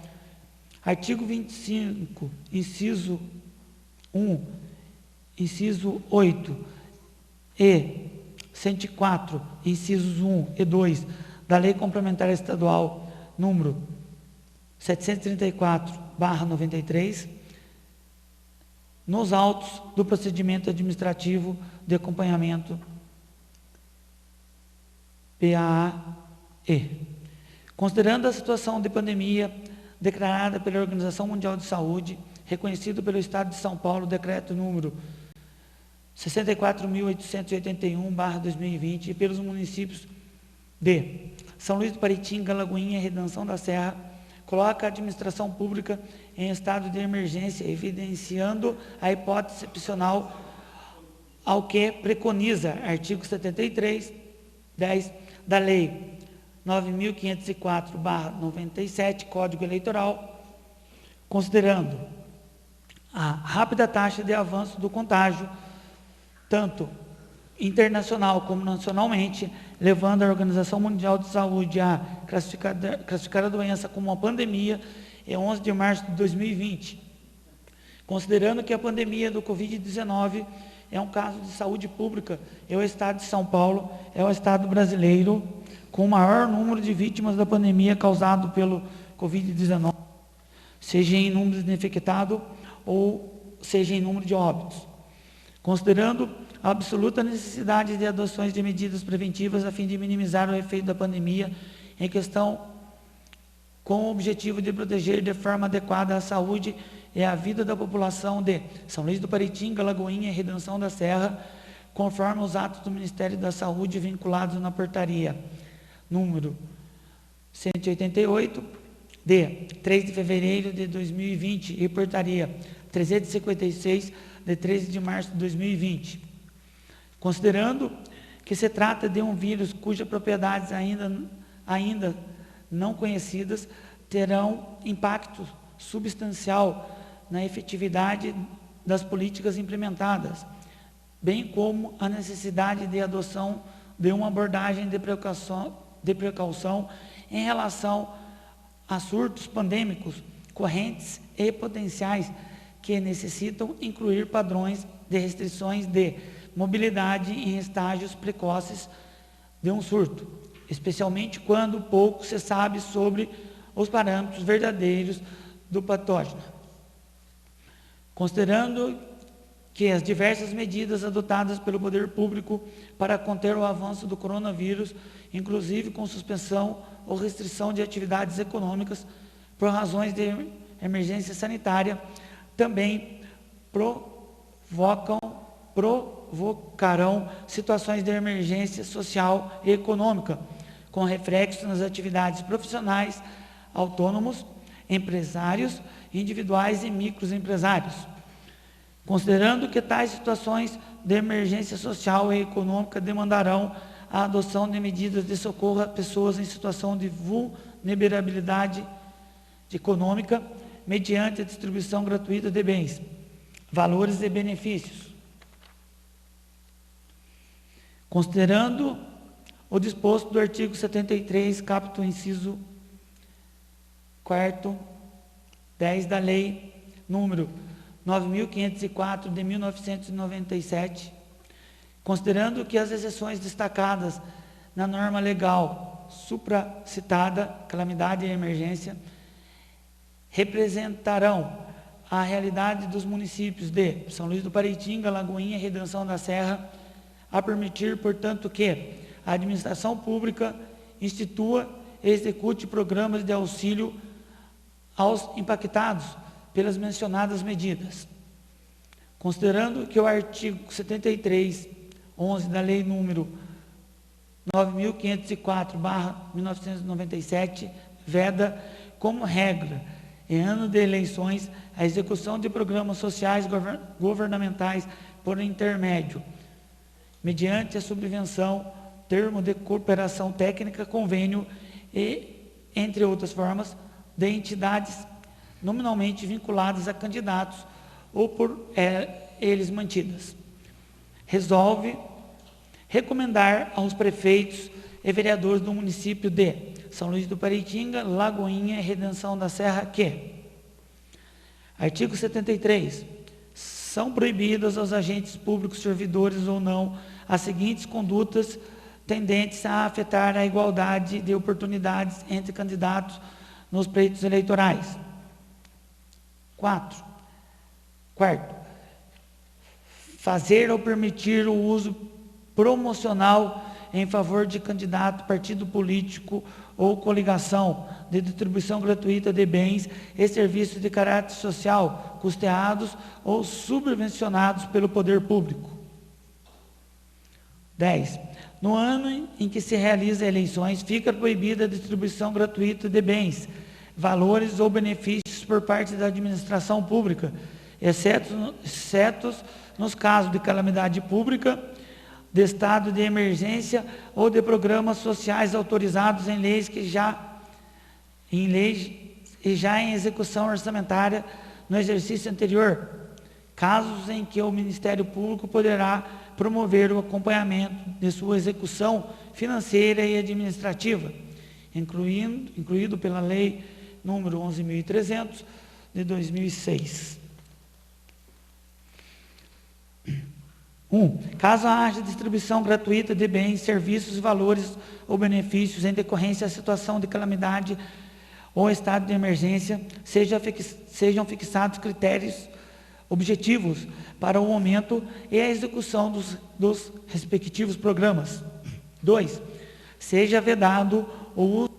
artigo 25, inciso 1, inciso 8 e 104, incisos 1 e 2 da Lei Complementar Estadual número 734/93, nos autos do procedimento administrativo de acompanhamento PAE. Considerando a situação de pandemia declarada pela Organização Mundial de Saúde, reconhecido pelo Estado de São Paulo, decreto número 64.881/2020 e pelos municípios de São Luís do Paraitinga, Lagoinha e Redenção da Serra, coloca a administração pública em estado de emergência, evidenciando a hipótese excepcional ao que preconiza artigo 73, 10 da Lei 9.504/97, Código Eleitoral, considerando a rápida taxa de avanço do contágio, tanto internacional como nacionalmente, levando a Organização Mundial de Saúde a classificar a doença como uma pandemia em 11 de março de 2020. Considerando que a pandemia do Covid-19 é um caso de saúde pública, e o Estado de São Paulo é o Estado brasileiro com o maior número de vítimas da pandemia causado pelo Covid-19, seja em número de infectados ou seja em número de óbitos. Considerando a absoluta necessidade de adoções de medidas preventivas a fim de minimizar o efeito da pandemia em questão, com o objetivo de proteger de forma adequada a saúde e a vida da população de São Luís do Paraitinga, Lagoinha e Redenção da Serra, conforme os atos do Ministério da Saúde vinculados na portaria número 188, de 3 de fevereiro de 2020 e portaria 356, de 13 de março de 2020. Considerando que se trata de um vírus cujas propriedades ainda não conhecidas terão impacto substancial na efetividade das políticas implementadas, bem como a necessidade de adoção de uma abordagem de precaução em relação a surtos pandêmicos correntes e potenciais que necessitam incluir padrões de restrições de mobilidade em estágios precoces de um surto, especialmente quando pouco se sabe sobre os parâmetros verdadeiros do patógeno. Considerando que as diversas medidas adotadas pelo poder público para conter o avanço do coronavírus, inclusive com suspensão ou restrição de atividades econômicas por razões de emergência sanitária, também provocarão situações de emergência social e econômica, com reflexo nas atividades profissionais, autônomos, empresários, individuais e microempresários. Considerando que tais situações de emergência social e econômica demandarão a adoção de medidas de socorro a pessoas em situação de vulnerabilidade econômica, mediante a distribuição gratuita de bens, valores e benefícios. Considerando o disposto do artigo 73, caput inciso 4º, 10 da Lei número 9.504 de 1997, considerando que as exceções destacadas na norma legal supracitada, calamidade e emergência, representarão a realidade dos municípios de São Luís do Paraitinga, Lagoinha e Redenção da Serra, a permitir, portanto, que a administração pública institua e execute programas de auxílio aos impactados pelas mencionadas medidas. Considerando que o artigo 73, 11 da Lei número 9.504/1997 veda como regra, em ano de eleições, a execução de programas sociais governamentais por intermédio, mediante a subvenção, termo de cooperação técnica, convênio e, entre outras formas, de entidades nominalmente vinculadas a candidatos ou por eles mantidas. Resolve recomendar aos prefeitos e vereadores do município de São Luís do Paraitinga, Lagoinha e Redenção da Serra que, artigo 73, são proibidas aos agentes públicos, servidores ou não, as seguintes condutas tendentes a afetar a igualdade de oportunidades entre candidatos nos pleitos eleitorais. Quarto, fazer ou permitir o uso promocional em favor de candidato, partido político ou coligação de distribuição gratuita de bens e serviços de caráter social, custeados ou subvencionados pelo poder público. 10. No ano em que se realizam eleições, fica proibida a distribuição gratuita de bens, valores ou benefícios por parte da administração pública, exceto nos casos de calamidade pública, de estado de emergência ou de programas sociais autorizados em leis em execução orçamentária no exercício anterior, casos em que o Ministério Público poderá promover o acompanhamento de sua execução financeira e administrativa, incluído pela Lei número 11.300 de 2006. 1. Caso haja distribuição gratuita de bens, serviços, valores ou benefícios em decorrência da situação de calamidade ou estado de emergência, sejam fixados critérios objetivos para o momento e a execução dos respectivos programas. 2. Seja vedado o uso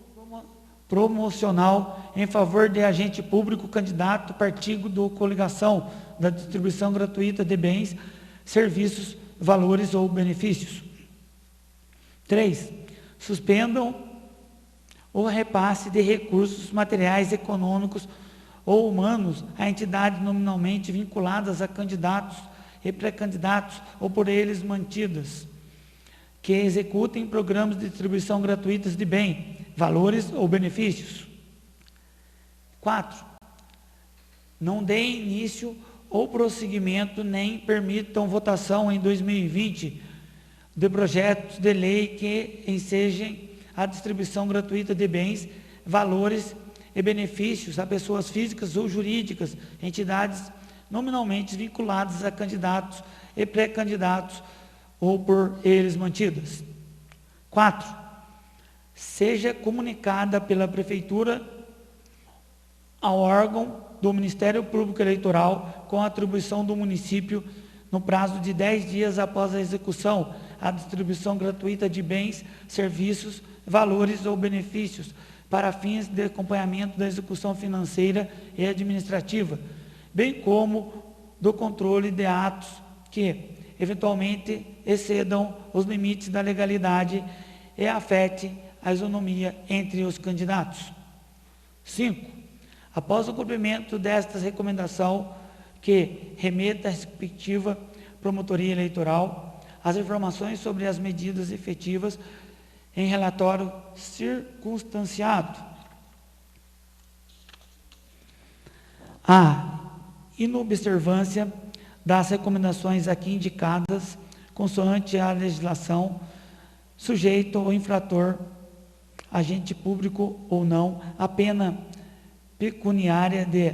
promocional em favor de agente público, candidato, partido ou coligação da distribuição gratuita de bens, serviços, valores ou benefícios. 3. Suspendam o repasse de recursos materiais, econômicos ou humanos a entidades nominalmente vinculadas a candidatos e pré-candidatos ou por eles mantidas, que executem programas de distribuição gratuitas de bem, valores ou benefícios. 4. Não deem início ou prosseguimento nem permitam votação em 2020 de projetos de lei que ensejem a distribuição gratuita de bens, valores e benefícios a pessoas físicas ou jurídicas, entidades nominalmente vinculadas a candidatos e pré-candidatos ou por eles mantidas. 4. Seja comunicada pela Prefeitura ao órgão do Ministério Público Eleitoral com a atribuição do município, no prazo de 10 dias após a execução, a distribuição gratuita de bens, serviços, valores ou benefícios para fins de acompanhamento da execução financeira e administrativa, bem como do controle de atos que, eventualmente, excedam os limites da legalidade e afetem a isonomia entre os candidatos. 5. Após o cumprimento desta recomendação, que remeta à respectiva promotoria eleitoral as informações sobre as medidas efetivas em relatório circunstanciado. A inobservância das recomendações aqui indicadas, consoante a legislação, sujeito ao infrator, agente público ou não, a pena pecuniária de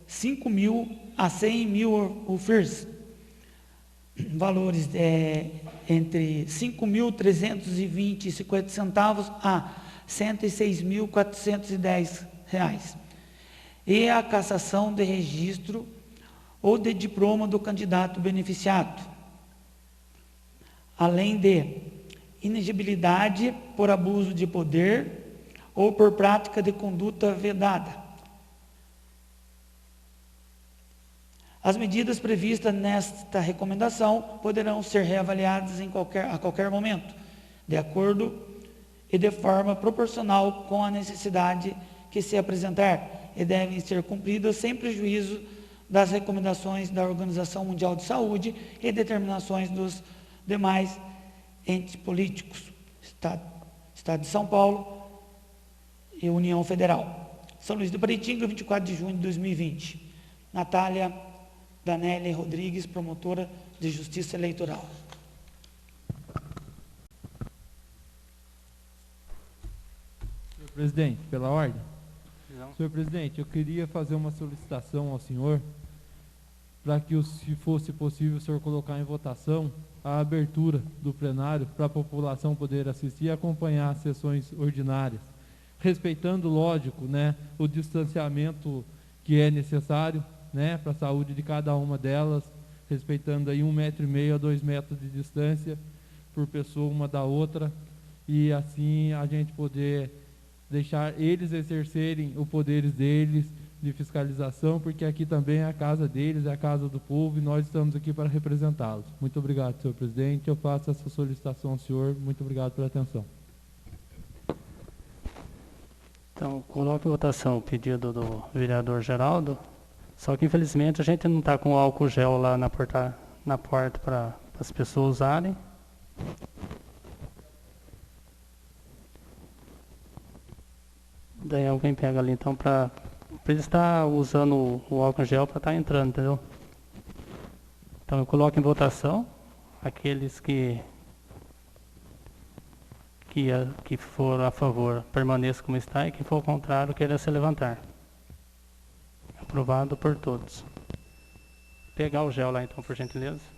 5.000 a 100.000 UFIRs, valores entre 5.320,50 centavos a R$106.410, e a cassação de registro ou de diploma do candidato beneficiado, além de inexigibilidade por abuso de poder ou por prática de conduta vedada. As medidas previstas nesta recomendação poderão ser reavaliadas a qualquer momento, de acordo e de forma proporcional com a necessidade que se apresentar, e devem ser cumpridas sem prejuízo das recomendações da Organização Mundial de Saúde e determinações dos demais entes políticos, Estado de São Paulo e União Federal. São Luís do Paraitinga, 24 de junho de 2020. Natália Danelli Rodrigues, promotora de Justiça Eleitoral. Senhor presidente, pela ordem. Senhor presidente, eu queria fazer uma solicitação ao senhor para que, se fosse possível, o senhor colocar em votação a abertura do plenário para a população poder assistir e acompanhar as sessões ordinárias, respeitando, lógico, o distanciamento que é necessário, para a saúde de cada uma delas, respeitando aí 1,5 m a 2 metros de distância por pessoa uma da outra, e assim a gente poder deixar eles exercerem os poderes deles de fiscalização, porque aqui também é a casa deles, é a casa do povo e nós estamos aqui para representá-los. Muito obrigado, senhor presidente. Eu faço essa solicitação ao senhor. Muito obrigado pela atenção. Então, coloco em votação o pedido do vereador Geraldo, só que infelizmente a gente não está com álcool gel lá na porta para as pessoas usarem. Daí alguém pega ali então para eles estar usando o álcool gel para estar entrando, entendeu? Então eu coloco em votação aqueles que for a favor permaneça como está e quem for ao contrário queira se levantar. Aprovado por todos. Pegar o gel lá então, por gentileza.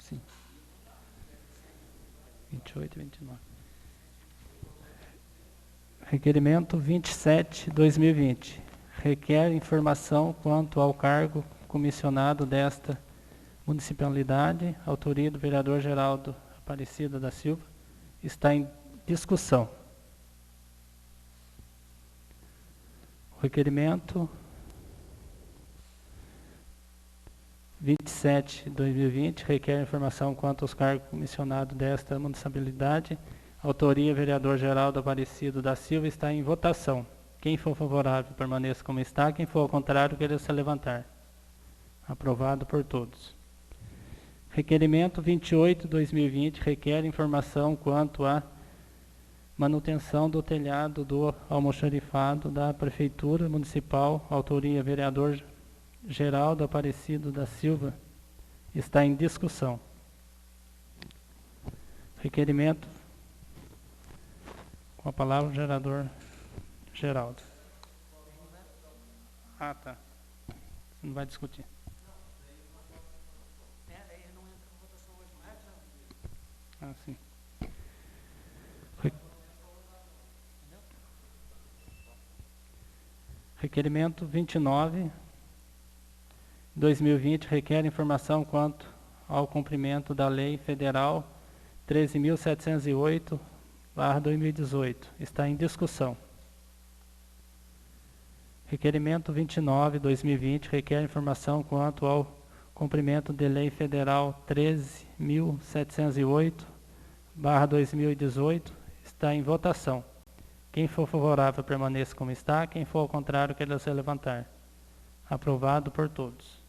Sim. 28 e 29. Requerimento 27/2020. Requer informação quanto ao cargo comissionado desta municipalidade. Autoria do vereador Geraldo Aparecido da Silva. Está em discussão. O requerimento 27/2020 requer informação quanto aos cargos comissionados desta municipalidade. Autoria, vereador Geraldo Aparecido da Silva. Está em votação. Quem for favorável, permaneça como está. Quem for ao contrário, queira se levantar. Aprovado por todos. Requerimento 28/2020 requer informação quanto à manutenção do telhado do almoxarifado da Prefeitura Municipal, autoria vereador Geraldo Aparecido da Silva, está em discussão. Requerimento, com a palavra o vereador Geraldo. Ah, tá. Você não vai discutir. Ah, sim. Requerimento 29/2020 requer informação quanto ao cumprimento da Lei Federal 13.708/2018. Está em discussão. Requerimento 29/2020 requer informação quanto ao cumprimento da Lei Federal 13.708/2018. Está em votação. Quem for favorável, permaneça como está. Quem for ao contrário, queira se levantar. Aprovado por todos.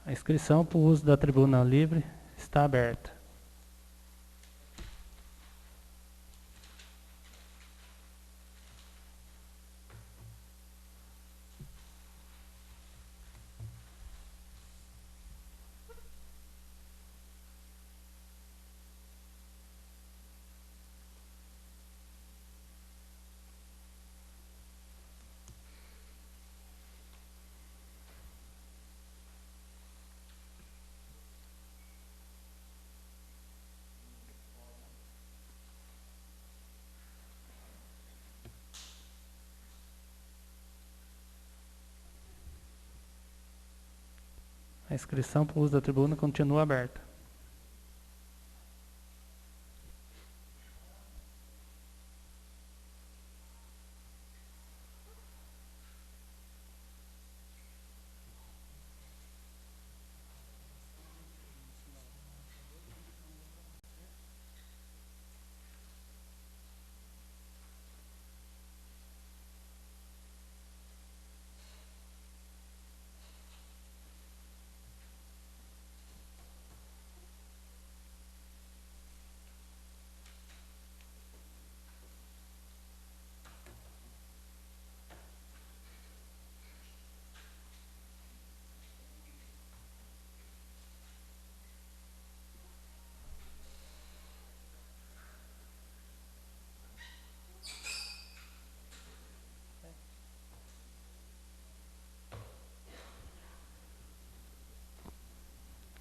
A inscrição para o uso da tribuna livre está aberta. A inscrição para o uso da tribuna continua aberta.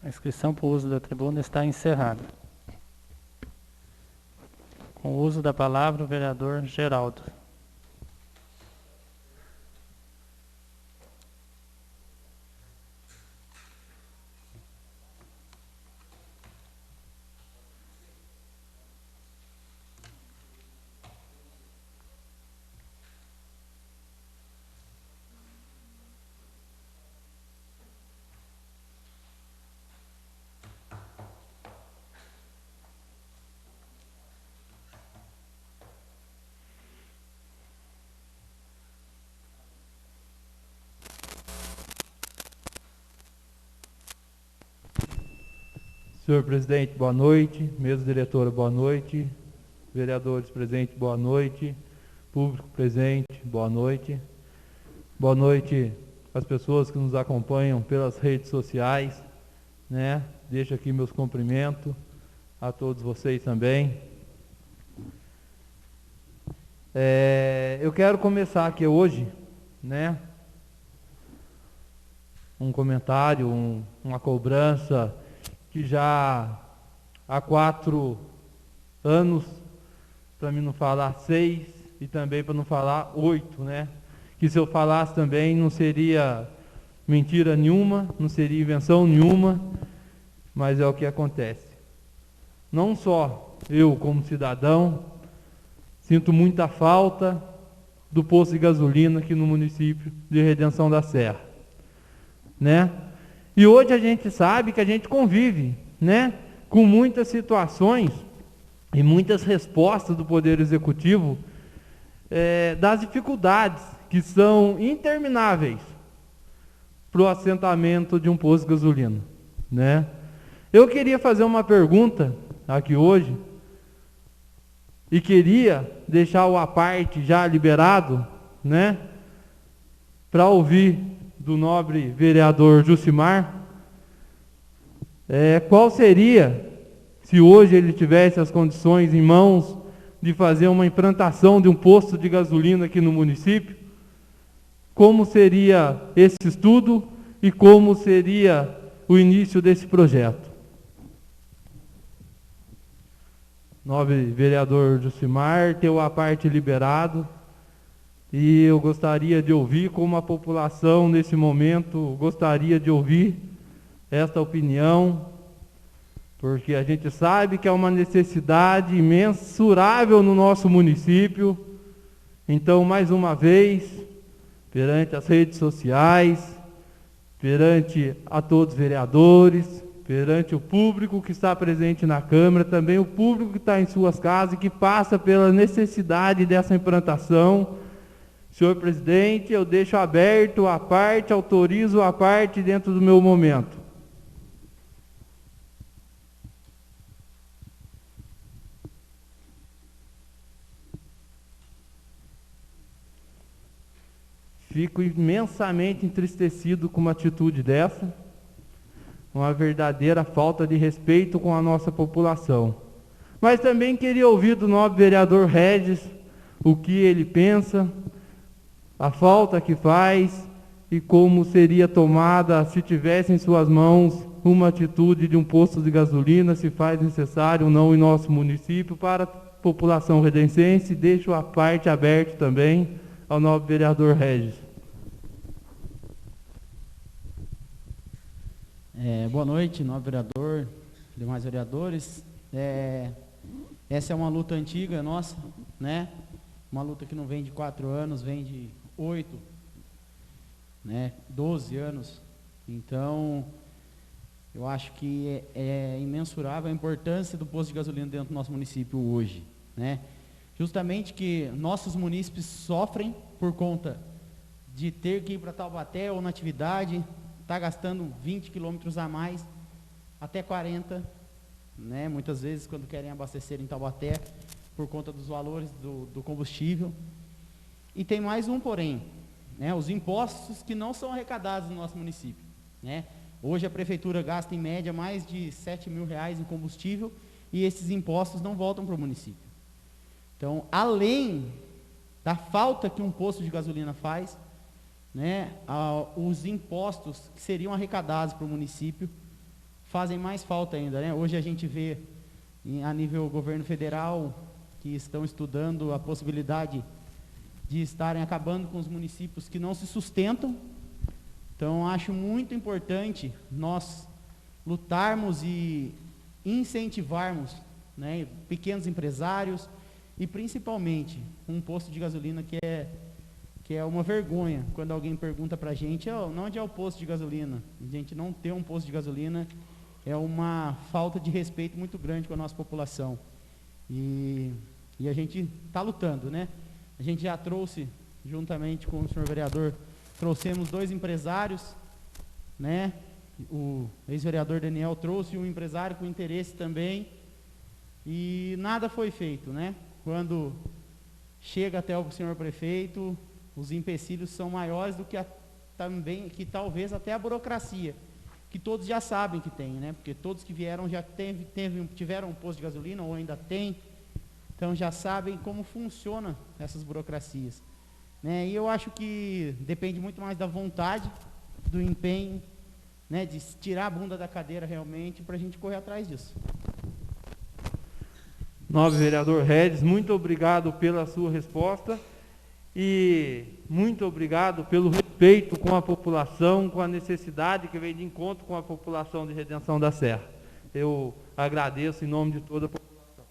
A inscrição para o uso da tribuna está encerrada. Com o uso da palavra, o vereador Geraldo. Senhor presidente, boa noite. Mesa diretora, boa noite. Vereadores presentes, boa noite. Público presente, boa noite. Boa noite às pessoas que nos acompanham pelas redes sociais, né? Deixo aqui meus cumprimentos a todos vocês também. Eu quero começar aqui hoje, né? Um comentário, uma cobrança que já há 4 anos, para mim não falar 6, e também para não falar 8, né? Que se eu falasse também não seria mentira nenhuma, não seria invenção nenhuma, mas é o que acontece. Não só eu como cidadão, sinto muita falta do posto de gasolina aqui no município de Redenção da Serra, né? E hoje a gente sabe que a gente convive, né, com muitas situações e muitas respostas do Poder Executivo das dificuldades que são intermináveis para o assentamento de um posto de gasolina, né? Eu queria fazer uma pergunta aqui hoje, e queria deixar o à parte já liberado, né, para ouvir do nobre vereador Jucimar, qual seria, se hoje ele tivesse as condições em mãos de fazer uma implantação de um posto de gasolina aqui no município, como seria esse estudo e como seria o início desse projeto. Nobre vereador Jucimar, teu à parte liberado, e eu gostaria de ouvir como a população nesse momento gostaria de ouvir esta opinião, porque a gente sabe que é uma necessidade imensurável no nosso município. Então, mais uma vez, perante as redes sociais, perante a todos os vereadores, perante o público que está presente na Câmara, também o público que está em suas casas e que passa pela necessidade dessa implantação. Senhor presidente, eu deixo aberto a parte, autorizo a parte dentro do meu momento. Fico imensamente entristecido com uma atitude dessa, uma verdadeira falta de respeito com a nossa população. Mas também queria ouvir do nobre vereador Regis o que ele pensa, a falta que faz e como seria tomada, se tivesse em suas mãos, uma atitude de um posto de gasolina, se faz necessário ou não em nosso município, para a população redencense. Deixo a parte aberta também ao nobre vereador Regis. Boa noite, nobre vereador, demais vereadores. Essa é uma luta antiga nossa, né? Uma luta que não vem de 4 anos, vem de 8, né? 12 anos. Então, eu acho que é imensurável a importância do posto de gasolina dentro do nosso município hoje, né? Justamente que nossos munícipes sofrem por conta de ter que ir para Taubaté ou na atividade, está gastando 20 quilômetros a mais, até 40, né? Muitas vezes quando querem abastecer em Taubaté, por conta dos valores do combustível. E tem mais um porém, né? Os impostos que não são arrecadados no nosso município, né? Hoje a prefeitura gasta em média mais de 7 mil reais em combustível, e esses impostos não voltam para o município. Então, além da falta que um posto de gasolina faz, né, os impostos que seriam arrecadados para o município fazem mais falta ainda, né? Hoje a gente vê a nível governo federal que estão estudando a possibilidade de estarem acabando com os municípios que não se sustentam. Então acho muito importante nós lutarmos e incentivarmos, né, pequenos empresários e principalmente um posto de gasolina que é uma vergonha quando alguém pergunta para a gente, onde é o posto de gasolina? A gente não ter um posto de gasolina é uma falta de respeito muito grande com a nossa população. E a gente está lutando, né? A gente já trouxe, juntamente com o senhor vereador, trouxemos 2 empresários, né? O ex-vereador Daniel trouxe um empresário com interesse também, e nada foi feito, né? Quando chega até o senhor prefeito, os empecilhos são maiores do que talvez até a burocracia, que todos já sabem que tem, né? Porque todos que vieram já tiveram um posto de gasolina ou ainda tem, então já sabem como funciona essas burocracias, né? E eu acho que depende muito mais da vontade, do empenho, né? De tirar a bunda da cadeira realmente para a gente correr atrás disso. Nobre vereador Regis, muito obrigado pela sua resposta. E muito obrigado pelo respeito com a população, com a necessidade que vem de encontro com a população de Redenção da Serra. Eu agradeço em nome de toda a população.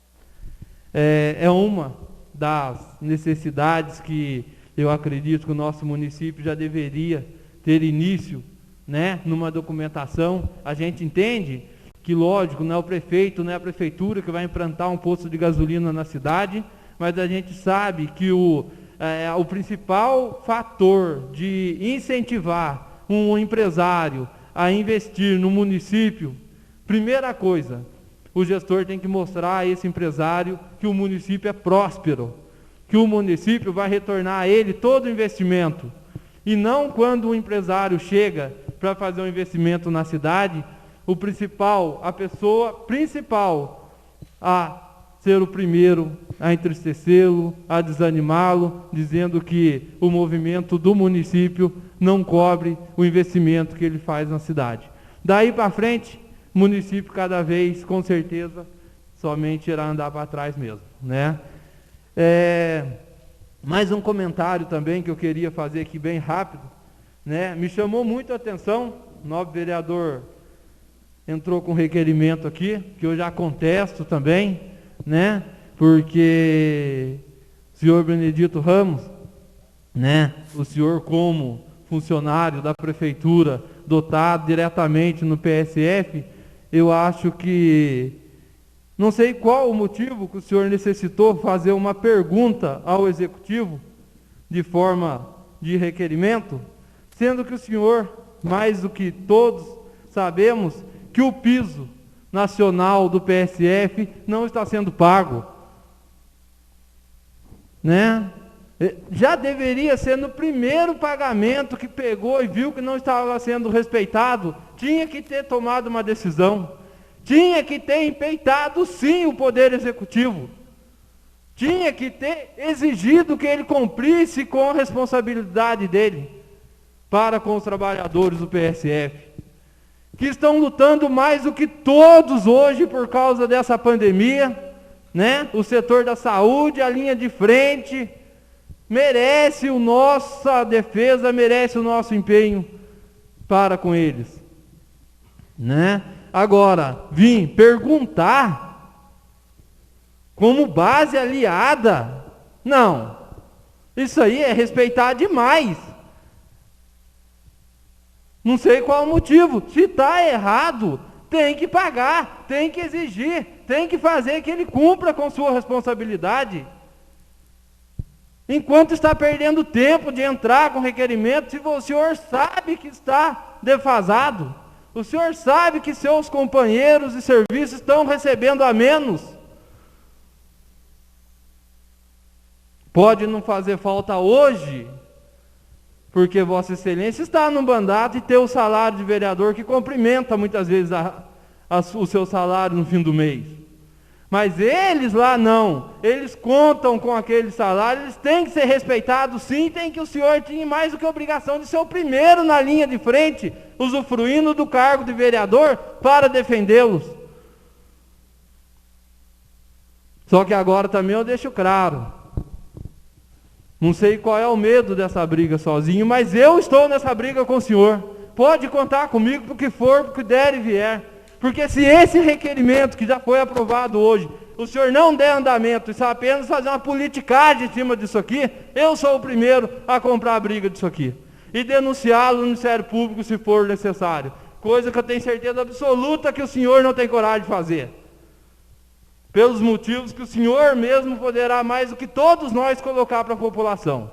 É uma das necessidades que eu acredito que o nosso município já deveria ter início, né, numa documentação. A gente entende que, lógico, não é o prefeito, não é a prefeitura que vai implantar um posto de gasolina na cidade, mas a gente sabe que o principal fator de incentivar um empresário a investir no município, primeira coisa, o gestor tem que mostrar a esse empresário que o município é próspero, que o município vai retornar a ele todo o investimento. E não quando o empresário chega para fazer um investimento na cidade, a pessoa principal a ser o primeiro a entristecê-lo, a desanimá-lo, dizendo que o movimento do município não cobre o investimento que ele faz na cidade. Daí para frente, o município cada vez, com certeza, somente irá andar para trás mesmo, né? Mais um comentário também que eu queria fazer aqui bem rápido, né? Me chamou muito a atenção, o novo vereador entrou com requerimento aqui, que eu já contesto também, né? Porque o senhor Benedito Ramos, né? O senhor como funcionário da prefeitura, dotado diretamente no PSF, eu acho que, não sei qual o motivo que o senhor necessitou fazer uma pergunta ao executivo, de forma de requerimento, sendo que o senhor, mais do que todos sabemos, que o piso nacional do PSF não está sendo pago, né? Já deveria ser no primeiro pagamento que pegou e viu que não estava sendo respeitado, tinha que ter tomado uma decisão, tinha que ter empeitado sim o Poder Executivo, tinha que ter exigido que ele cumprisse com a responsabilidade dele para com os trabalhadores do PSF, que estão lutando mais do que todos hoje por causa dessa pandemia, né? O setor da saúde, a linha de frente, merece a nossa defesa, merece o nosso empenho para com eles, né? Agora, vim perguntar como base aliada, não, isso aí é respeitar demais. Não sei qual o motivo, se está errado, tem que pagar, tem que exigir, tem que fazer que ele cumpra com sua responsabilidade. Enquanto está perdendo tempo de entrar com requerimento, se o senhor sabe que está defasado, o senhor sabe que seus companheiros de serviço estão recebendo a menos, pode não fazer falta hoje, porque Vossa Excelência está no mandato e tem o salário de vereador que cumprimenta muitas vezes o seu salário no fim do mês. Mas eles lá não, eles contam com aquele salário, eles têm que ser respeitados sim, tem que o senhor tinha mais do que a obrigação de ser o primeiro na linha de frente, usufruindo do cargo de vereador para defendê-los. Só que agora também eu deixo claro, não sei qual é o medo dessa briga sozinho, mas eu estou nessa briga com o senhor. Pode contar comigo para o que for, para o que der e vier. Porque se esse requerimento que já foi aprovado hoje, o senhor não der andamento e só apenas fazer uma politicagem em cima disso aqui, eu sou o primeiro a comprar a briga disso aqui. E denunciá-lo no Ministério Público se for necessário. Coisa que eu tenho certeza absoluta que o senhor não tem coragem de fazer. Pelos motivos que o senhor mesmo poderá mais do que todos nós colocar para a população.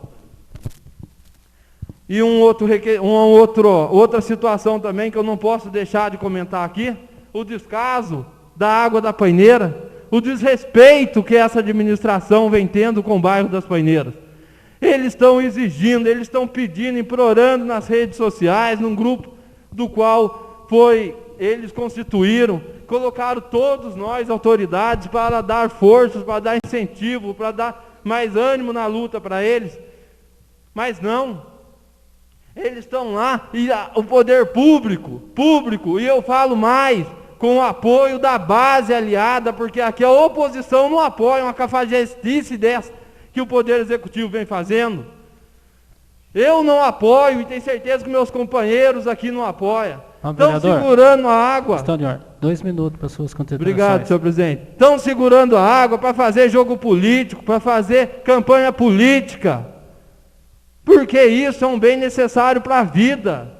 E outra situação também que eu não posso deixar de comentar aqui, o descaso da água da Paineira, o desrespeito que essa administração vem tendo com o bairro das Paineiras. Eles estão exigindo, eles estão pedindo, implorando nas redes sociais, num grupo do qual eles constituíram, colocaram todos nós, autoridades, para dar forças, para dar incentivo, para dar mais ânimo na luta para eles. Mas não, eles estão lá, e o poder público, e eu falo mais, com o apoio da base aliada, porque aqui a oposição não apoia uma cafajestice dessa que o Poder Executivo vem fazendo. Eu não apoio, e tenho certeza que meus companheiros aqui não apoiam. Estão segurando a água. Questão de ordem. 2 minutos para suas considerações. Obrigado, senhor presidente. Estão segurando a água para fazer jogo político, para fazer campanha política. Porque isso é um bem necessário para a vida.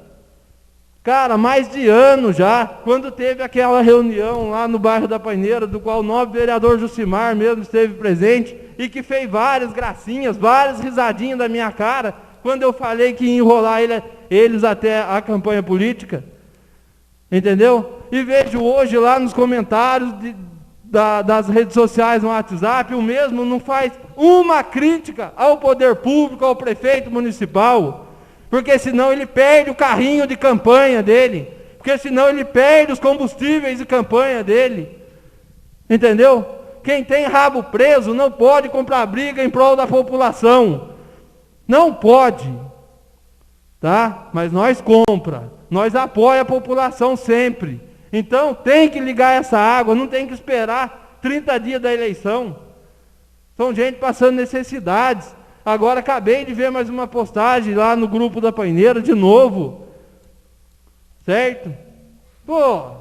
Cara, mais de ano já, quando teve aquela reunião lá no bairro da Paineira, do qual o nobre vereador Jucimar mesmo esteve presente, e que fez várias gracinhas, várias risadinhas da minha cara, quando eu falei que ia enrolar eles até a campanha política. Entendeu? E vejo hoje lá nos comentários das redes sociais, no WhatsApp, o mesmo não faz uma crítica ao poder público, ao prefeito municipal, porque senão ele perde o carrinho de campanha dele, porque senão ele perde os combustíveis de campanha dele. Entendeu? Quem tem rabo preso não pode comprar briga em prol da população. Não pode. Tá? Mas nós compra, nós apoia a população sempre. Então tem que ligar essa água, não tem que esperar 30 dias da eleição. São gente passando necessidades. Agora acabei de ver mais uma postagem lá no grupo da Paineira, de novo. Certo? Pô,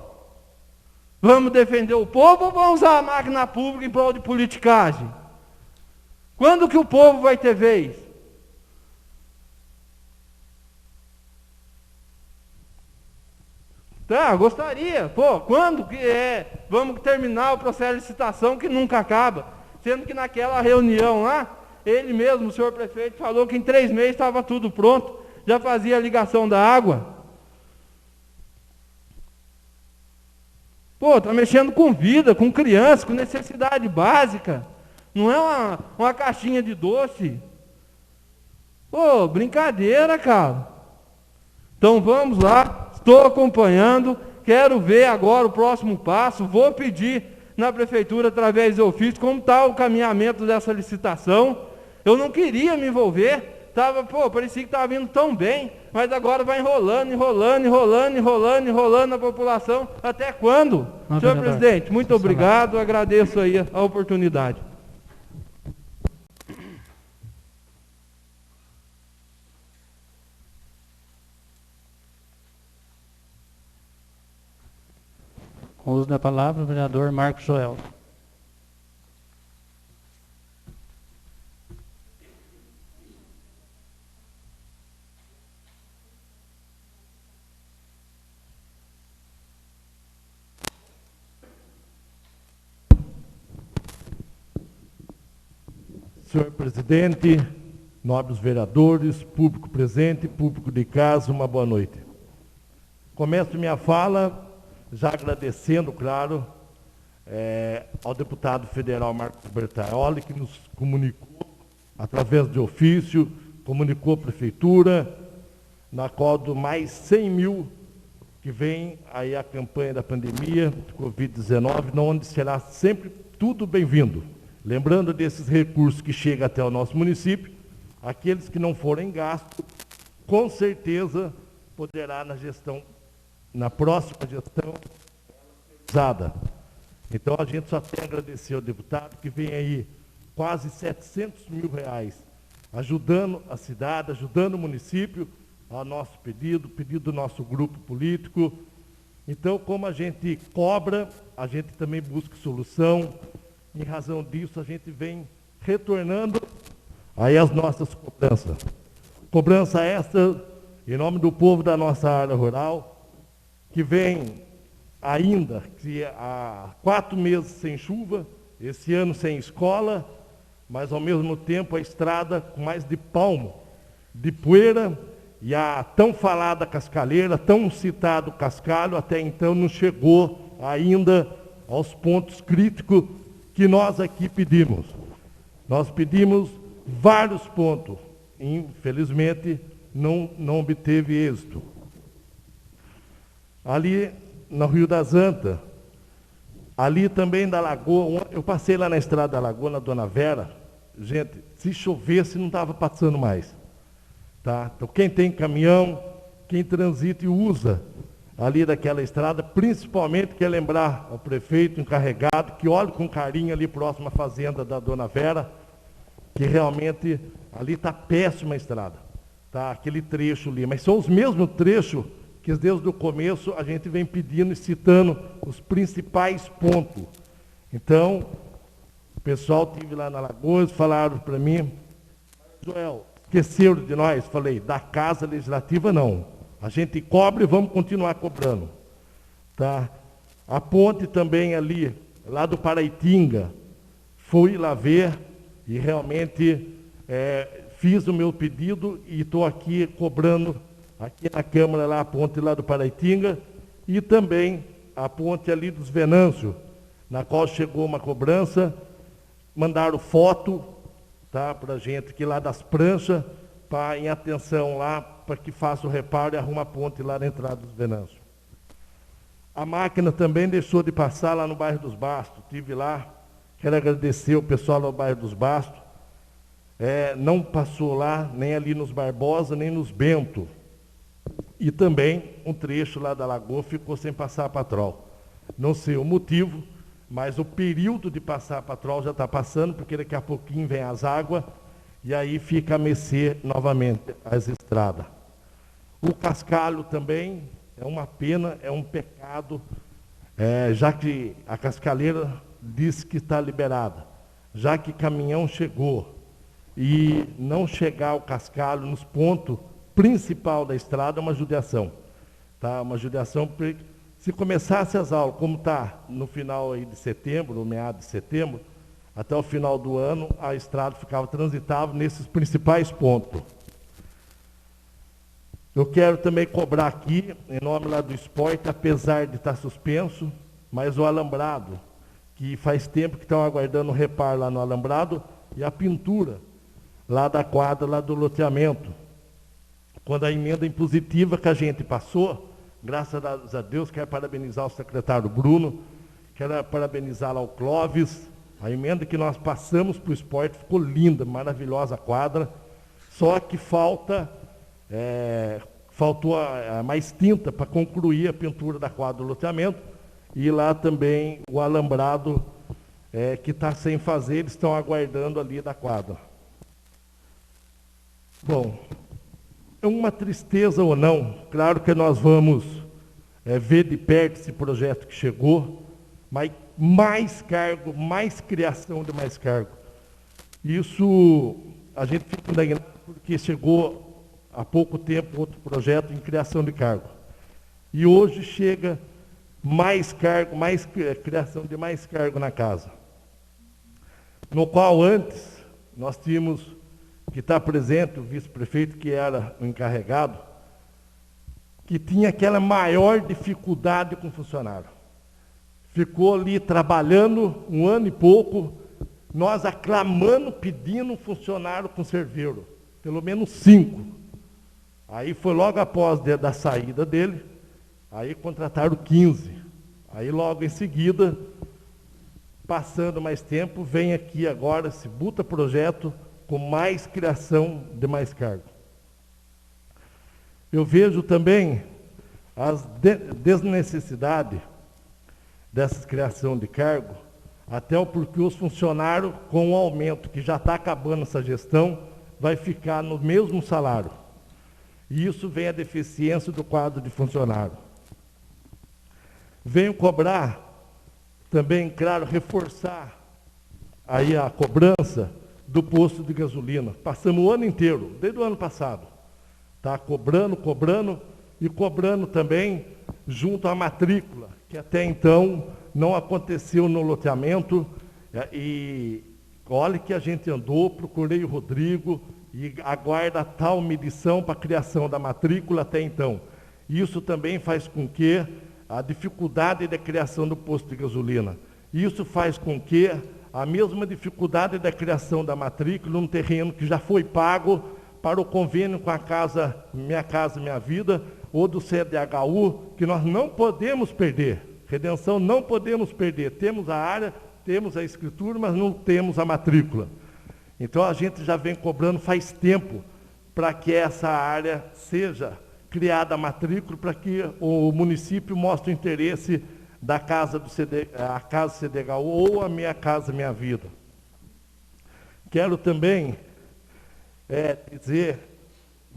vamos defender o povo ou vamos usar a máquina pública em prol de politicagem? Quando que o povo vai ter vez? Tá, gostaria. Pô, quando que vamos terminar o processo de licitação que nunca acaba? Sendo que naquela reunião lá, ele mesmo, o senhor prefeito, falou que em 3 meses estava tudo pronto, já fazia a ligação da água. Pô, está mexendo com vida, com criança, com necessidade básica. Não é uma caixinha de doce. Pô, brincadeira, cara. Então vamos lá. Estou acompanhando, quero ver agora o próximo passo, vou pedir na prefeitura, através do ofício, como está o caminhamento dessa licitação. Eu não queria me envolver, parecia que estava vindo tão bem, mas agora vai enrolando a população. Até quando? Senhor presidente, muito obrigado, agradeço aí a oportunidade. Com o uso da palavra, o vereador Marcos Joel. Senhor presidente, nobres vereadores, público presente, público de casa, uma boa noite. Começo minha fala já agradecendo, claro, ao deputado federal Marcos Bertaioli, que nos comunicou, através de ofício, comunicou a prefeitura, na qual do mais 100 mil que vem aí a campanha da pandemia, Covid-19, onde será sempre tudo bem-vindo. Lembrando desses recursos que chegam até o nosso município, aqueles que não forem gastos, com certeza poderá na próxima gestão, usada. Então a gente só tem a agradecer ao deputado que vem aí quase 700 mil reais, ajudando a cidade, ajudando o município, ao nosso pedido do nosso grupo político. Então, como a gente cobra, a gente também busca solução. Em razão disso, a gente vem retornando aí as nossas cobranças. Cobrança esta, em nome do povo da nossa área rural, que vem ainda há 4 meses sem chuva, esse ano sem escola, mas ao mesmo tempo a estrada com mais de palmo, de poeira, e a tão falada cascalheira, tão citado cascalho, até então não chegou ainda aos pontos críticos que nós aqui pedimos. Nós pedimos vários pontos, infelizmente não obteve êxito. Ali no Rio das Antas, ali também da Lagoa, eu passei lá na estrada da Lagoa, na Dona Vera, gente, se chovesse não estava passando mais. Tá? Então quem tem caminhão, quem transita e usa ali daquela estrada, principalmente quer lembrar ao prefeito encarregado, que olhe com carinho ali próximo à fazenda da Dona Vera, que realmente ali está péssima a estrada. Tá? Aquele trecho ali, mas são os mesmos trechos que desde o começo a gente vem pedindo e citando os principais pontos. Então, o pessoal esteve lá na Lagoa, falaram para mim, Joel, esqueceram de nós? Falei, da Casa Legislativa não. A gente cobra e vamos continuar cobrando. Tá? A ponte também ali, lá do Paraitinga, fui lá ver, e realmente fiz o meu pedido e estou aqui cobrando, aqui na Câmara, lá, a ponte lá do Paraitinga, e também a ponte ali dos Venâncio, na qual chegou uma cobrança, mandaram foto, tá, para a gente aqui lá das pranchas, em atenção lá, para que faça o reparo e arruma a ponte lá na entrada dos Venâncio. A máquina também deixou de passar lá no bairro dos Bastos, estive lá, quero agradecer o pessoal do bairro dos Bastos, não passou lá, nem ali nos Barbosa, nem nos Bento. E também um trecho lá da Lagoa ficou sem passar a patrol. Não sei o motivo, mas o período de passar a patrol já está passando, porque daqui a pouquinho vem as águas, e aí fica a mecer novamente as estradas. O cascalho também é uma pena, é um pecado, já que a cascaleira diz que está liberada, já que caminhão chegou e não chegar o cascalho nos pontos principal da estrada, é uma judiação. Tá? Uma judiação, se começasse as aulas, como está no final aí de setembro, no meado de setembro, até o final do ano, a estrada ficava transitável nesses principais pontos. Eu quero também cobrar aqui, em nome lá do esporte, apesar de estar suspenso, mas o alambrado, que faz tempo que estão aguardando o reparo lá no alambrado, e a pintura lá da quadra, lá do loteamento. Quando a emenda impositiva que a gente passou, graças a Deus, quero parabenizar o secretário Bruno, quero parabenizar lá o Clóvis, a emenda que nós passamos para o esporte ficou linda, maravilhosa a quadra, só que faltou mais tinta para concluir a pintura da quadra do loteamento, e lá também o alambrado que está sem fazer, eles estão aguardando ali da quadra. Bom, é uma tristeza ou não, claro que nós vamos ver de perto esse projeto que chegou, mas mais cargo, mais criação de mais cargo. Isso a gente fica indignado porque chegou há pouco tempo outro projeto em criação de cargo. E hoje chega mais cargo, mais criação de mais cargo na casa. No qual antes nós tínhamos que está presente o vice-prefeito, que era o encarregado, que tinha aquela maior dificuldade com o funcionário. Ficou ali trabalhando 1 ano e pouco, nós aclamando, pedindo um funcionário conserveiro, pelo menos 5. Aí foi logo após da saída dele, aí contrataram 15. Aí logo em seguida, passando mais tempo, vem aqui agora esse Buta Projeto, com mais criação de mais cargo. Eu vejo também as desnecessidade dessa criação de cargo, até porque os funcionários, com o aumento que já está acabando essa gestão, vai ficar no mesmo salário. E isso vem a deficiência do quadro de funcionário. Venho cobrar também, claro, reforçar aí a cobrança do posto de gasolina. Passamos o ano inteiro, desde o ano passado, tá? Cobrando e cobrando também junto à matrícula, que até então não aconteceu no loteamento. E olha que a gente andou, procurei o Rodrigo e aguarda tal medição para a criação da matrícula até então. Isso também faz com que a dificuldade da criação do posto de gasolina, isso faz com que a mesma dificuldade da criação da matrícula num terreno que já foi pago para o convênio com a Minha Casa Minha Vida, ou do CDHU, que nós não podemos perder. Redenção não podemos perder. Temos a área, temos a escritura, mas não temos a matrícula. Então a gente já vem cobrando faz tempo para que essa área seja criada a matrícula, para que o município mostre o interesse da casa do a Casa CDHU ou a Minha Casa Minha Vida. Quero também dizer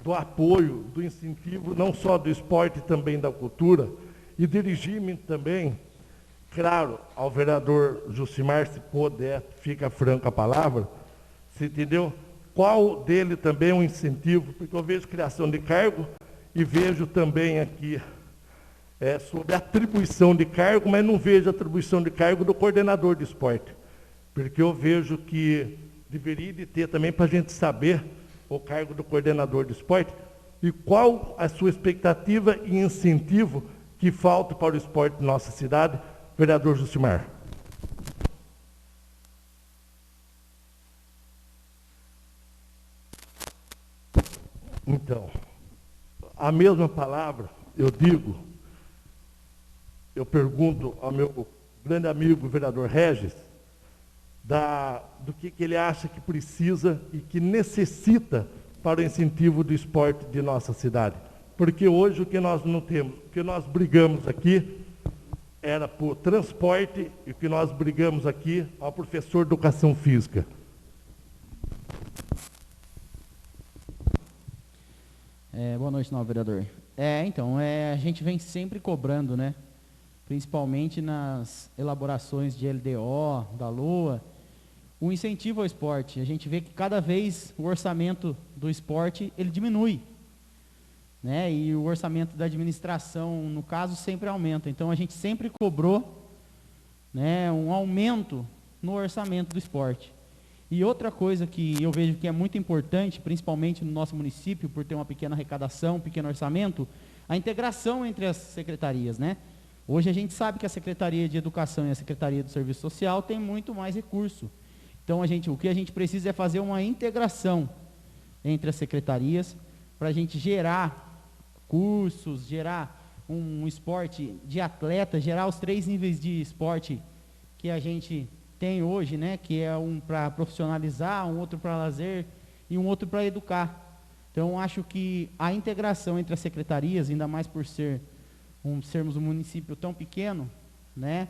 do apoio, do incentivo, não só do esporte, também da cultura, e dirigir-me também, claro, ao vereador Jucimar, se puder, fica franca a palavra, você entendeu? Qual dele também é um incentivo, porque eu vejo criação de cargo e vejo também aqui sobre atribuição de cargo, mas não vejo atribuição de cargo do coordenador de esporte, porque eu vejo que deveria de ter também para a gente saber o cargo do coordenador de esporte e qual a sua expectativa e incentivo que falta para o esporte de nossa cidade, vereador Jucimar. Então, a mesma palavra, eu pergunto ao meu grande amigo, vereador Regis, do que ele acha que precisa e que necessita para o incentivo do esporte de nossa cidade. Porque hoje o que nós não temos, o que nós brigamos aqui era por transporte e o que nós brigamos aqui ao professor de educação física. Boa noite, novo vereador. Então, a gente vem sempre cobrando, né? Principalmente nas elaborações de LDO, da LOA, o incentivo ao esporte. A gente vê que cada vez o orçamento do esporte, ele diminui, né? E o orçamento da administração, no caso, sempre aumenta. Então, a gente sempre cobrou, né, um aumento no orçamento do esporte. E outra coisa que eu vejo que é muito importante, principalmente no nosso município, por ter uma pequena arrecadação, um pequeno orçamento, a integração entre as secretarias, né? Hoje a gente sabe que a Secretaria de Educação e a Secretaria do Serviço Social tem muito mais recurso. Então, o que a gente precisa é fazer uma integração entre as secretarias para a gente gerar cursos, gerar um esporte de atleta, gerar os 3 níveis de esporte que a gente tem hoje, né? Que é um para profissionalizar, um outro para lazer e um outro para educar. Então, acho que a integração entre as secretarias, ainda mais por sermos um município tão pequeno, né?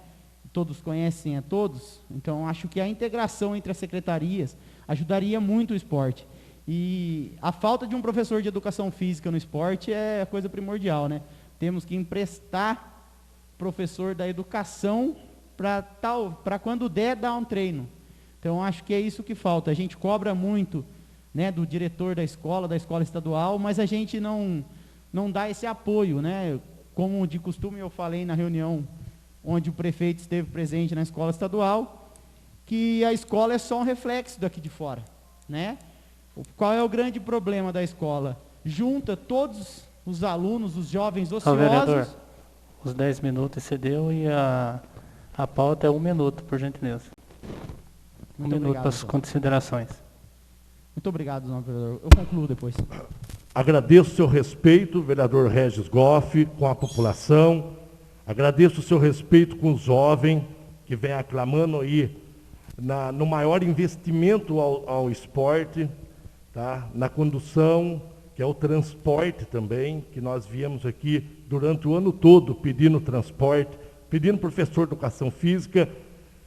Todos conhecem a todos, então acho que a integração entre as secretarias ajudaria muito o esporte. E a falta de um professor de educação física no esporte é a coisa primordial, né? Temos que emprestar professor da educação para quando der, dar um treino. Então acho que é isso que falta. A gente cobra muito, né, do diretor da escola estadual, mas a gente não dá esse apoio, né? Como de costume eu falei na reunião onde o prefeito esteve presente na escola estadual, que a escola é só um reflexo daqui de fora, né? Qual é o grande problema da escola? Junta todos os alunos, os jovens ociosos... vereador, os 10 minutos excedeu e a pauta é 1 minuto, por gentileza. Muito 1 minuto para as considerações. Muito obrigado, senhor vereador. Eu concluo depois. Agradeço o seu respeito, vereador Regis Goff, com a população. Agradeço o seu respeito com o jovem, que vem aclamando aí no maior investimento ao esporte, tá? Na condução, que é o transporte também, que nós viemos aqui durante o ano todo pedindo transporte, pedindo professor de educação física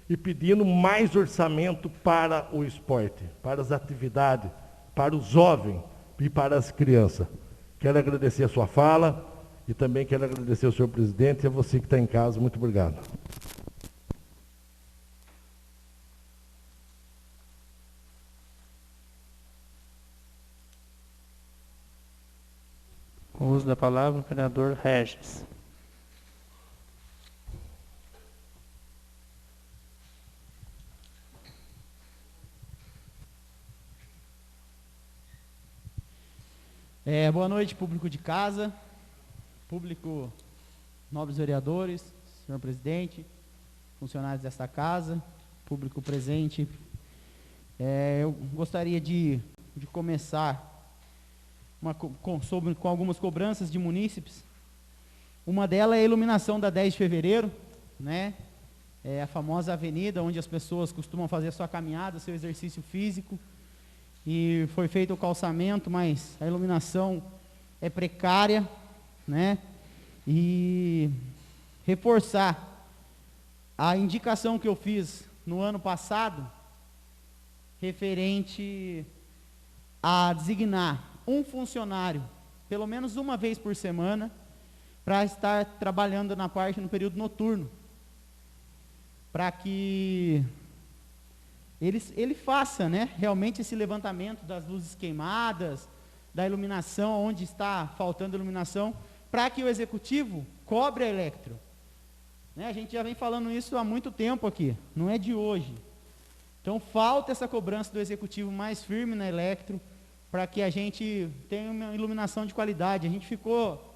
e pedindo mais orçamento para o esporte, para as atividades, para os jovens e para as crianças. Quero agradecer a sua fala e também quero agradecer ao senhor presidente e a você que está em casa. Muito obrigado. Com o uso da palavra, o vereador Regis. Boa noite, público de casa, público, nobres vereadores, senhor presidente, funcionários desta casa, público presente. Eu gostaria de começar com algumas cobranças de munícipes. Uma delas é a iluminação da 10 de fevereiro, né? É a famosa avenida onde as pessoas costumam fazer sua caminhada, seu exercício físico. E foi feito o calçamento, mas a iluminação é precária, né? E reforçar a indicação que eu fiz no ano passado, referente a designar um funcionário, pelo menos uma vez por semana, para estar trabalhando na parte no período noturno, para que ele faça, né, realmente esse levantamento das luzes queimadas, da iluminação, onde está faltando iluminação, para que o executivo cobre a Electro. Né, a gente já vem falando isso há muito tempo aqui, não é de hoje. Então falta essa cobrança do executivo mais firme na Elektro, para que a gente tenha uma iluminação de qualidade. A gente ficou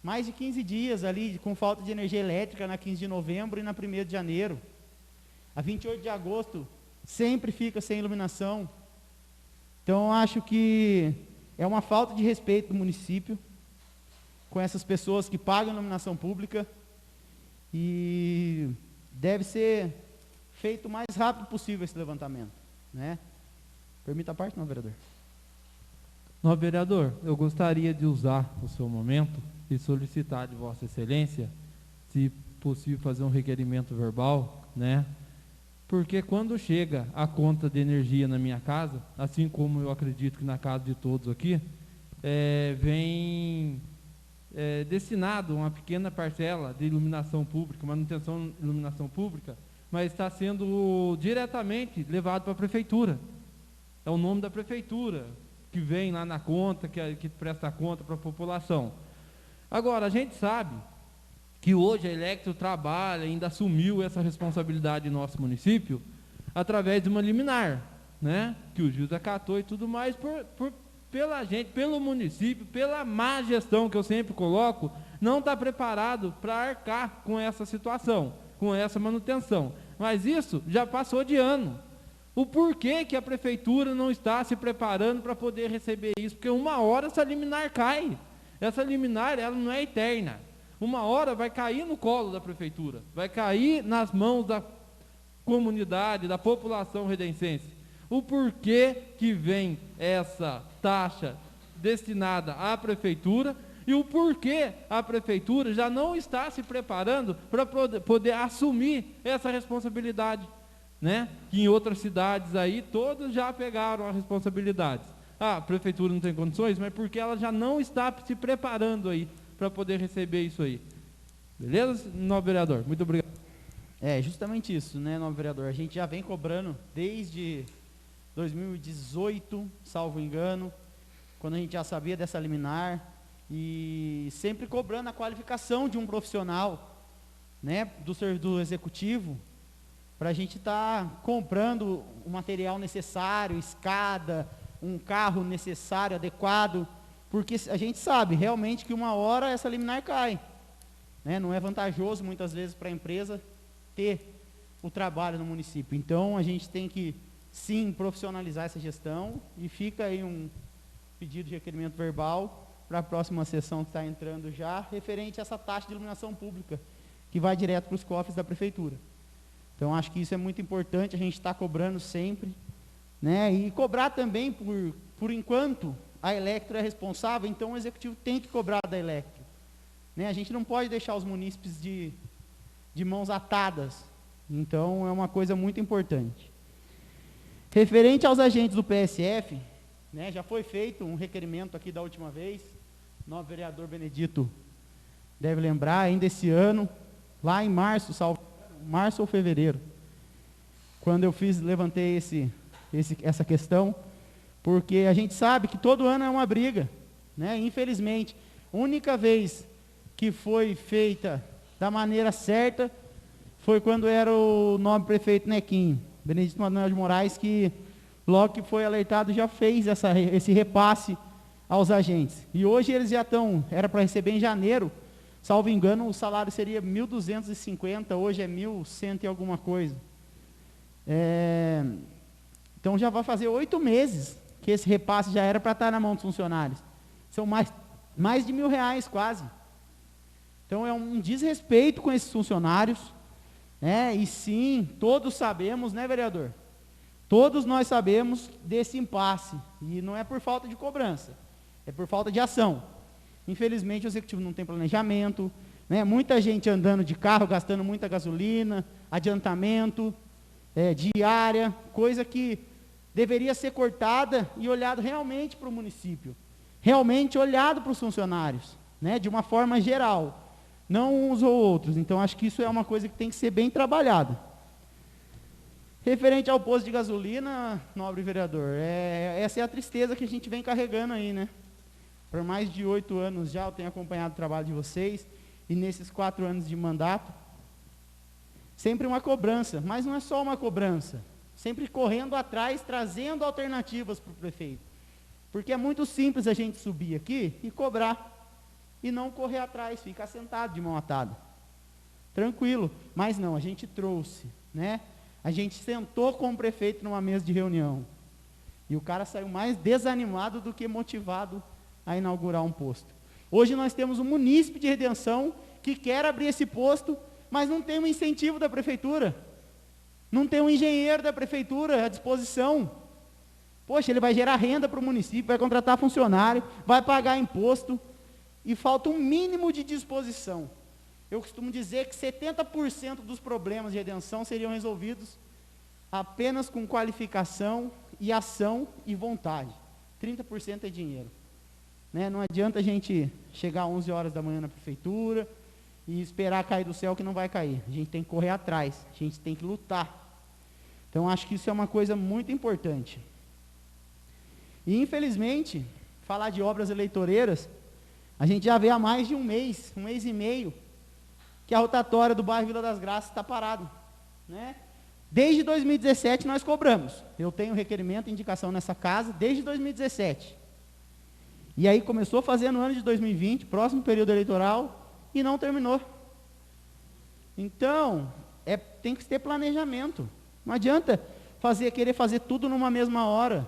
mais de 15 dias ali com falta de energia elétrica na 15 de novembro e na 1º de janeiro. A 28 de agosto sempre fica sem iluminação. Então acho que é uma falta de respeito do município com essas pessoas que pagam iluminação pública, e deve ser feito o mais rápido possível esse levantamento, né? Permita a parte, não, vereador? Não, vereador, eu gostaria de usar o seu momento e solicitar de Vossa Excelência, se possível, fazer um requerimento verbal, né? Porque quando chega a conta de energia na minha casa, assim como eu acredito que na casa de todos aqui, vem destinado uma pequena parcela de iluminação pública, manutenção de iluminação pública, mas está sendo diretamente levado para a prefeitura. É o nome da prefeitura que vem lá na conta, que presta conta para a população. Agora, a gente sabe que hoje a Elektro trabalha, ainda assumiu essa responsabilidade em nosso município, através de uma liminar, né? Que o juiz acatou e tudo mais, pela gente, pelo município, pela má gestão que eu sempre coloco, não está preparado para arcar com essa situação, com essa manutenção. Mas isso já passou de ano. O porquê que a prefeitura não está se preparando para poder receber isso? Porque uma hora essa liminar cai. Essa liminar, ela não é eterna. Uma hora vai cair no colo da prefeitura, vai cair nas mãos da comunidade, da população redencense. O porquê que vem essa taxa destinada à prefeitura e o porquê a prefeitura já não está se preparando para poder assumir essa responsabilidade, né? Que em outras cidades aí, todas já pegaram a responsabilidade. A prefeitura não tem condições, mas porque ela já não está se preparando aí para poder receber isso aí. Beleza, novo vereador? Muito obrigado. É justamente isso, né, novo vereador? A gente já vem cobrando desde 2018, salvo engano, quando a gente já sabia dessa liminar, e sempre cobrando a qualificação de um profissional, né, do executivo, para a gente estar comprando o material necessário, escada, um carro necessário, adequado, porque a gente sabe realmente que uma hora essa liminar cai, né? Não é vantajoso muitas vezes para a empresa ter o trabalho no município. Então a gente tem que sim profissionalizar essa gestão, e fica aí um pedido de requerimento verbal para a próxima sessão que está entrando já, referente a essa taxa de iluminação pública, que vai direto para os cofres da prefeitura. Então acho que isso é muito importante, a gente está cobrando sempre, né? E cobrar também, por enquanto a Elektro é responsável, então o executivo tem que cobrar da Elektro, né? A gente não pode deixar os munícipes de mãos atadas, então é uma coisa muito importante. Referente aos agentes do PSF, né, já foi feito um requerimento aqui da última vez, o novo vereador Benedito deve lembrar, ainda esse ano, lá em março ou fevereiro, quando eu levantei essa questão, porque a gente sabe que todo ano é uma briga, né? Infelizmente, a única vez que foi feita da maneira certa foi quando era o nobre prefeito Nequinho, Benedito Manuel de Moraes, que logo que foi alertado já fez esse repasse aos agentes. E hoje eles já estão, era para receber em janeiro, salvo engano, o salário seria 1.250, hoje é 1.100 e alguma coisa. Então já vai fazer 8 meses que esse repasse já era para estar na mão dos funcionários. São mais de R$1.000 quase. Então é um desrespeito com esses funcionários, né? E sim, todos sabemos, né, vereador? Todos nós sabemos desse impasse, e não é por falta de cobrança, é por falta de ação. Infelizmente o executivo não tem planejamento, né? Muita gente andando de carro, gastando muita gasolina, adiantamento, diária, coisa que deveria ser cortada e olhado realmente para o município, realmente olhado para os funcionários, né? De uma forma geral, não uns ou outros. Então acho que isso é uma coisa que tem que ser bem trabalhada. Referente ao posto de gasolina, nobre vereador, essa é a tristeza que a gente vem carregando aí, né? Por mais de 8 anos já eu tenho acompanhado o trabalho de vocês, e nesses 4 anos de mandato, sempre uma cobrança, mas não é só uma cobrança, sempre correndo atrás, trazendo alternativas para o prefeito. Porque é muito simples a gente subir aqui e cobrar, e não correr atrás, ficar sentado de mão atada. Tranquilo, mas não, a gente trouxe, né? A gente sentou com o prefeito numa mesa de reunião, e o cara saiu mais desanimado do que motivado a inaugurar um posto. Hoje nós temos um munícipe de Redenção que quer abrir esse posto, mas não tem um incentivo da prefeitura, não tem um engenheiro da prefeitura à disposição. Poxa, ele vai gerar renda para o município, vai contratar funcionário, vai pagar imposto, e falta um mínimo de disposição. Eu costumo dizer que 70% dos problemas de Redenção seriam resolvidos apenas com qualificação e ação e vontade. 30% é dinheiro. Né? Não adianta a gente chegar às 11 horas da manhã na prefeitura e esperar cair do céu, que não vai cair. A gente tem que correr atrás, a gente tem que lutar. Então, acho que isso é uma coisa muito importante. E, infelizmente, falar de obras eleitoreiras, a gente já vê há mais de um mês e meio, que a rotatória do bairro Vila das Graças está parado, né? Desde 2017 nós cobramos. Eu tenho requerimento, indicação nessa casa, desde 2017. E aí começou a fazer no ano de 2020, próximo período eleitoral, e não terminou. Então, tem que ter planejamento. Não adianta querer fazer tudo numa mesma hora.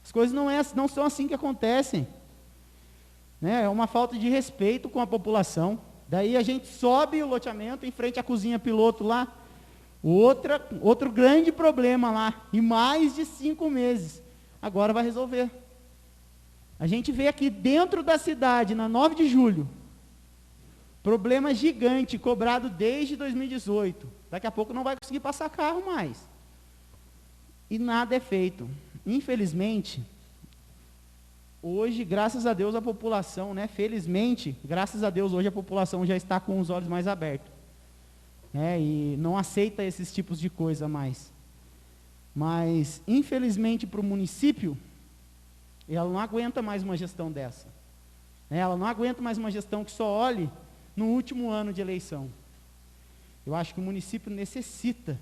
As coisas não são assim que acontecem. Né? É uma falta de respeito com a população. Daí a gente sobe o loteamento em frente à cozinha piloto lá. Outro grande problema lá, e mais de 5 meses. Agora vai resolver. A gente vê aqui dentro da cidade, na 9 de julho, problema gigante, cobrado desde 2018. Daqui a pouco não vai conseguir passar carro mais. E nada é feito. Infelizmente, hoje, graças a Deus, a população, né? Felizmente, graças a Deus, hoje a população já está com os olhos mais abertos. E não aceita esses tipos de coisa mais. Mas, infelizmente, para o município, ela não aguenta mais uma gestão dessa. Ela não aguenta mais uma gestão que só olhe no último ano de eleição. Eu acho que o município necessita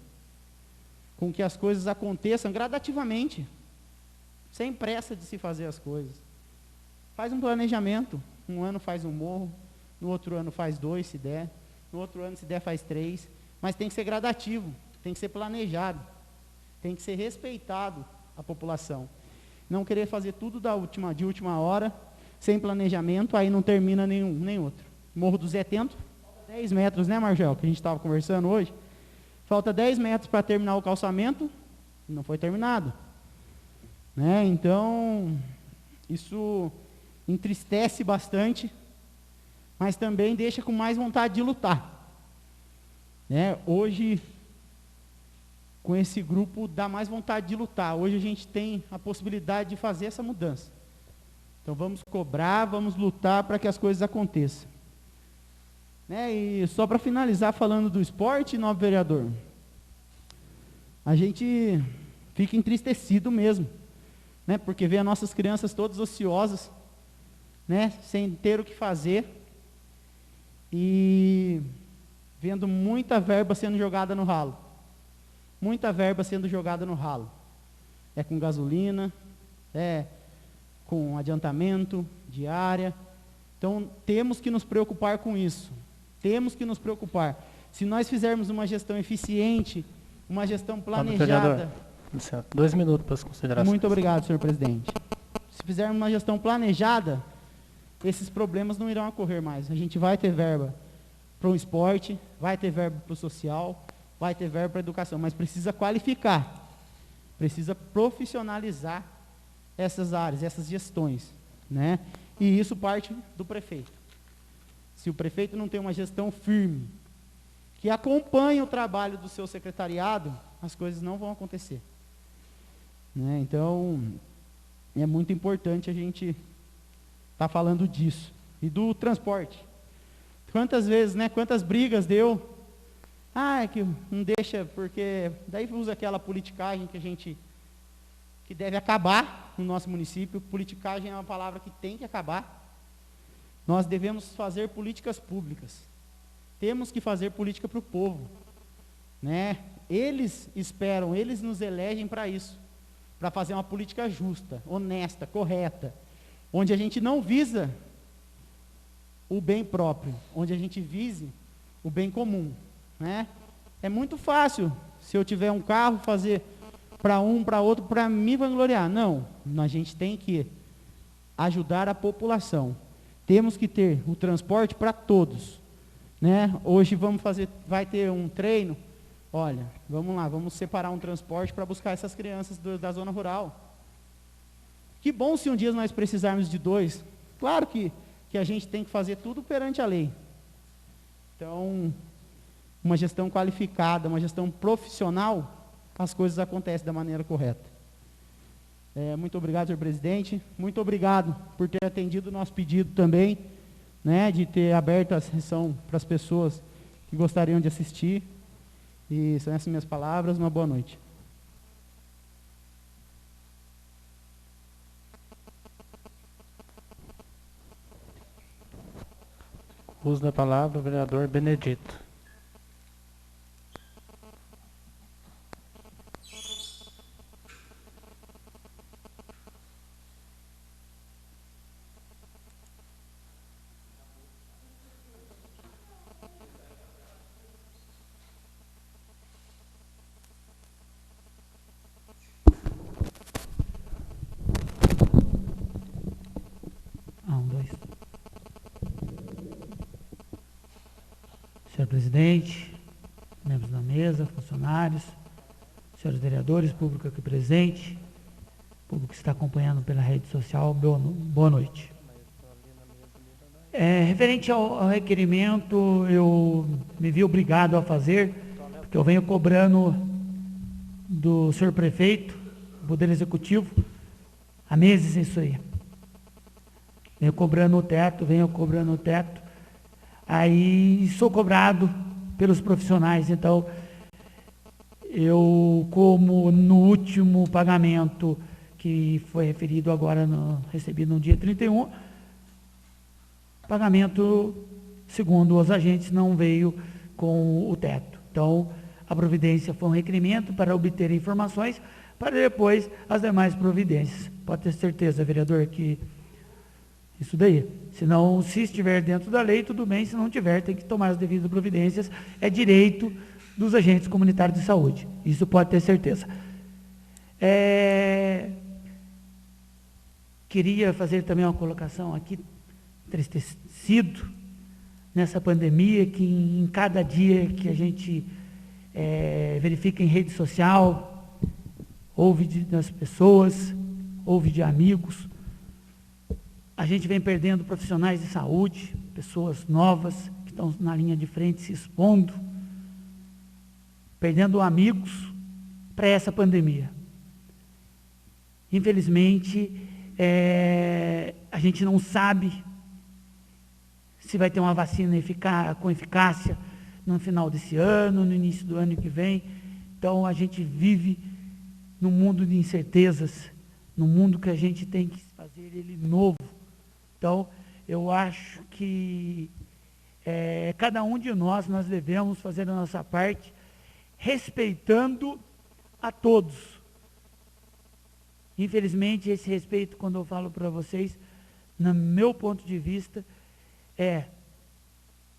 com que as coisas aconteçam gradativamente, sem pressa de se fazer as coisas. Faz um planejamento, um ano faz um morro, no outro ano faz 2, se der, no outro ano, se der, faz 3, mas tem que ser gradativo, tem que ser planejado, tem que ser respeitado a população. Não querer fazer tudo de última hora, sem planejamento, aí não termina nenhum, nem outro. Morro do Zé Tento, 10 metros, né, Margel, que a gente estava conversando hoje, falta 10 metros para terminar o calçamento, não foi terminado. Né? Então, isso entristece bastante, mas também deixa com mais vontade de lutar. Né? Hoje, com esse grupo, dá mais vontade de lutar. Hoje a gente tem a possibilidade de fazer essa mudança. Então vamos cobrar, vamos lutar para que as coisas aconteçam. Né? E só para finalizar falando do esporte, novo vereador, a gente fica entristecido mesmo, né? Porque vê as nossas crianças todas ociosas, né? Sem ter o que fazer, e vendo muita verba sendo jogada no ralo. Muita verba sendo jogada no ralo. É com gasolina, é com adiantamento, diária. Então, temos que nos preocupar com isso. Temos que nos preocupar. Se nós fizermos uma gestão eficiente, uma gestão planejada... 2 minutos para as considerações. Muito obrigado, senhor presidente. Se fizermos uma gestão planejada, esses problemas não irão ocorrer mais. A gente vai ter verba para o esporte, vai ter verba para o social, vai ter verba para a educação, mas precisa qualificar, precisa profissionalizar essas áreas, essas gestões, né? E isso parte do prefeito. Se o prefeito não tem uma gestão firme, que acompanhe o trabalho do seu secretariado, as coisas não vão acontecer. Né? Então, é muito importante a gente estar falando disso. E do transporte. Quantas vezes, né, quantas brigas deu? É que não deixa, porque daí usa aquela politicagem que deve acabar no nosso município. Politicagem é uma palavra que tem que acabar. Nós devemos fazer políticas públicas. Temos que fazer política para o povo. Né? Eles esperam, eles nos elegem para isso, para fazer uma política justa, honesta, correta, onde a gente não visa o bem próprio, onde a gente vise o bem comum, né? É muito fácil, se eu tiver um carro, fazer para um, para outro, para me vangloriar. Não, a gente tem que ajudar a população. Temos que ter o transporte para todos, né? Hoje vai ter um treino. Olha, vamos lá, vamos separar um transporte para buscar essas crianças da zona rural. Que bom se um dia nós precisarmos de 2. Claro que a gente tem que fazer tudo perante a lei. Então, uma gestão qualificada, uma gestão profissional, as coisas acontecem da maneira correta. Muito obrigado, senhor presidente. Muito obrigado por ter atendido o nosso pedido também, né, de ter aberto a sessão para as pessoas que gostariam de assistir. E são essas minhas palavras. Uma boa noite. Uso da palavra, o vereador Benedito. Senhor presidente, membros da mesa, funcionários, senhores vereadores, público aqui presente, público que está acompanhando pela rede social, boa noite. Referente ao requerimento, eu me vi obrigado a fazer, porque eu venho cobrando do senhor prefeito, do Poder Executivo, há meses isso aí. Venho cobrando o teto, aí sou cobrado pelos profissionais. Então, eu, como no último pagamento que foi referido agora, recebido no dia 31, pagamento, segundo os agentes, não veio com o teto. Então, a providência foi um requerimento para obter informações, para depois as demais providências. Pode ter certeza, vereador, que isso daí. Senão, se estiver dentro da lei, tudo bem. Se não tiver, tem que tomar as devidas providências. É direito dos agentes comunitários de saúde. Isso pode ter certeza. Queria fazer também uma colocação aqui, entristecido nessa pandemia, que em cada dia que a gente verifica em rede social, ouve das pessoas, ouve de amigos, a gente vem perdendo profissionais de saúde, pessoas novas que estão na linha de frente se expondo, perdendo amigos para essa pandemia. Infelizmente, a gente não sabe se vai ter uma vacina com eficácia no final desse ano, no início do ano que vem. Então, a gente vive num mundo de incertezas, num mundo que a gente tem que fazer ele novo. Então, eu acho que cada um de nós devemos fazer a nossa parte, respeitando a todos. Infelizmente, esse respeito, quando eu falo para vocês, no meu ponto de vista,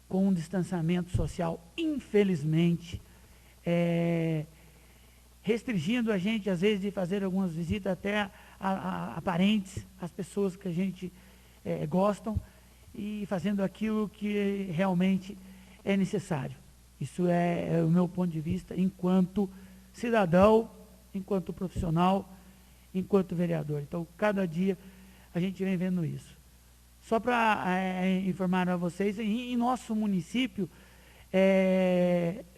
com um distanciamento social, infelizmente, restringindo a gente, às vezes, de fazer algumas visitas até a parentes, as pessoas que a gente gostam, e fazendo aquilo que realmente é necessário. Isso é o meu ponto de vista, enquanto cidadão, enquanto profissional, enquanto vereador. Então, cada dia a gente vem vendo isso. Só para informar a vocês, em nosso município,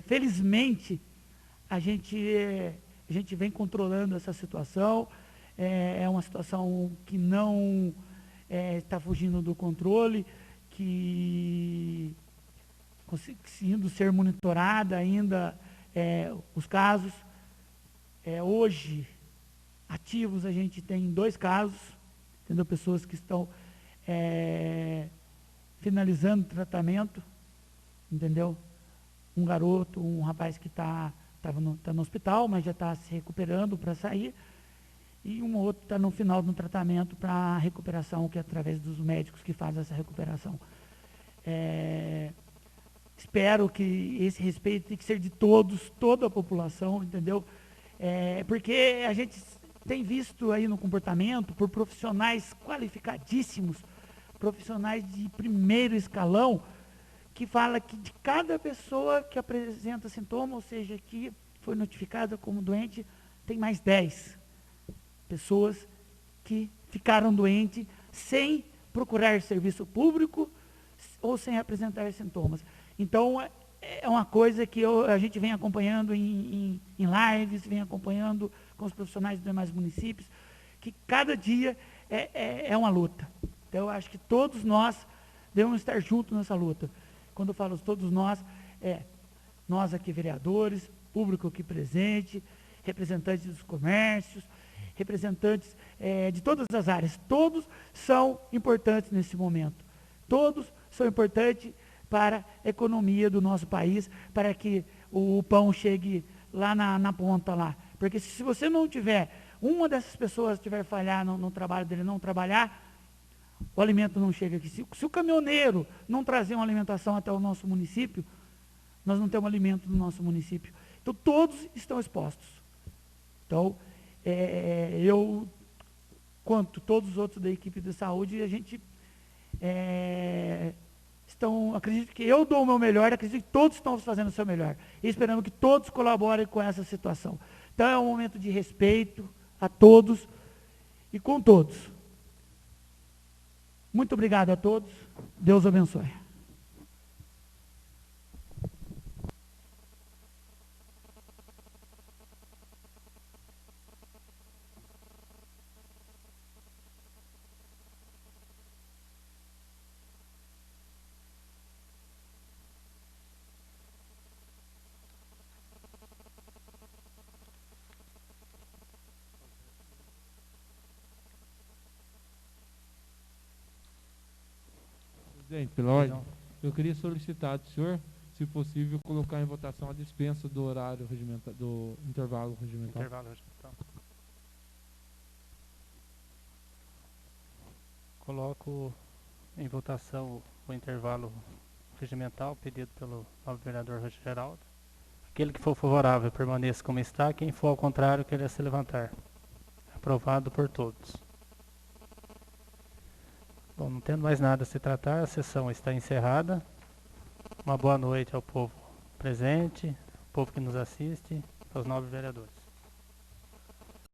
felizmente, a gente vem controlando essa situação. É uma situação que não está fugindo do controle, que conseguindo ser monitorada ainda os casos. Hoje, ativos, a gente tem 2 casos, entendeu? Pessoas que estão finalizando o tratamento, entendeu? Um garoto, um rapaz que está tá no hospital, mas já está se recuperando para sair. E um outro está no final do tratamento para recuperação, que é através dos médicos que fazem essa recuperação. Espero que esse respeito tem que ser de todos, toda a população, entendeu? Porque a gente tem visto aí no comportamento, por profissionais qualificadíssimos, profissionais de primeiro escalão, que fala que de cada pessoa que apresenta sintoma, ou seja, que foi notificada como doente, tem mais 10 pessoas que ficaram doentes sem procurar serviço público ou sem apresentar sintomas. Então, é uma coisa que a gente vem acompanhando em lives, vem acompanhando com os profissionais dos demais municípios, que cada dia é uma luta. Então, eu acho que todos nós devemos estar juntos nessa luta. Quando eu falo todos nós, nós aqui vereadores, público aqui presente, representantes dos comércios, representantes de todas as áreas. Todos são importantes nesse momento. Todos são importantes para a economia do nosso país, para que o pão chegue lá na ponta lá. Porque se você não tiver, uma dessas pessoas tiver falhar no trabalho dele, não trabalhar, o alimento não chega aqui. Se o caminhoneiro não trazer uma alimentação até o nosso município, nós não temos alimento no nosso município. Então, todos estão expostos. Então, eu, quanto todos os outros da equipe de saúde, a gente acredito que eu dou o meu melhor, acredito que todos estão fazendo o seu melhor. E esperando que todos colaborem com essa situação. Então, é um momento de respeito a todos e com todos. Muito obrigado a todos. Deus abençoe. Presidente, pela ordem, eu queria solicitar do senhor, se possível, colocar em votação a dispensa do horário regimental, do intervalo regimental. Coloco em votação o intervalo regimental pedido pelo novo vereador Roger Geraldo. Aquele que for favorável permaneça como está, quem for ao contrário queira se levantar. Aprovado por todos. Bom, não tendo mais nada a se tratar, a sessão está encerrada. Uma boa noite ao povo presente, ao povo que nos assiste, aos nobres vereadores.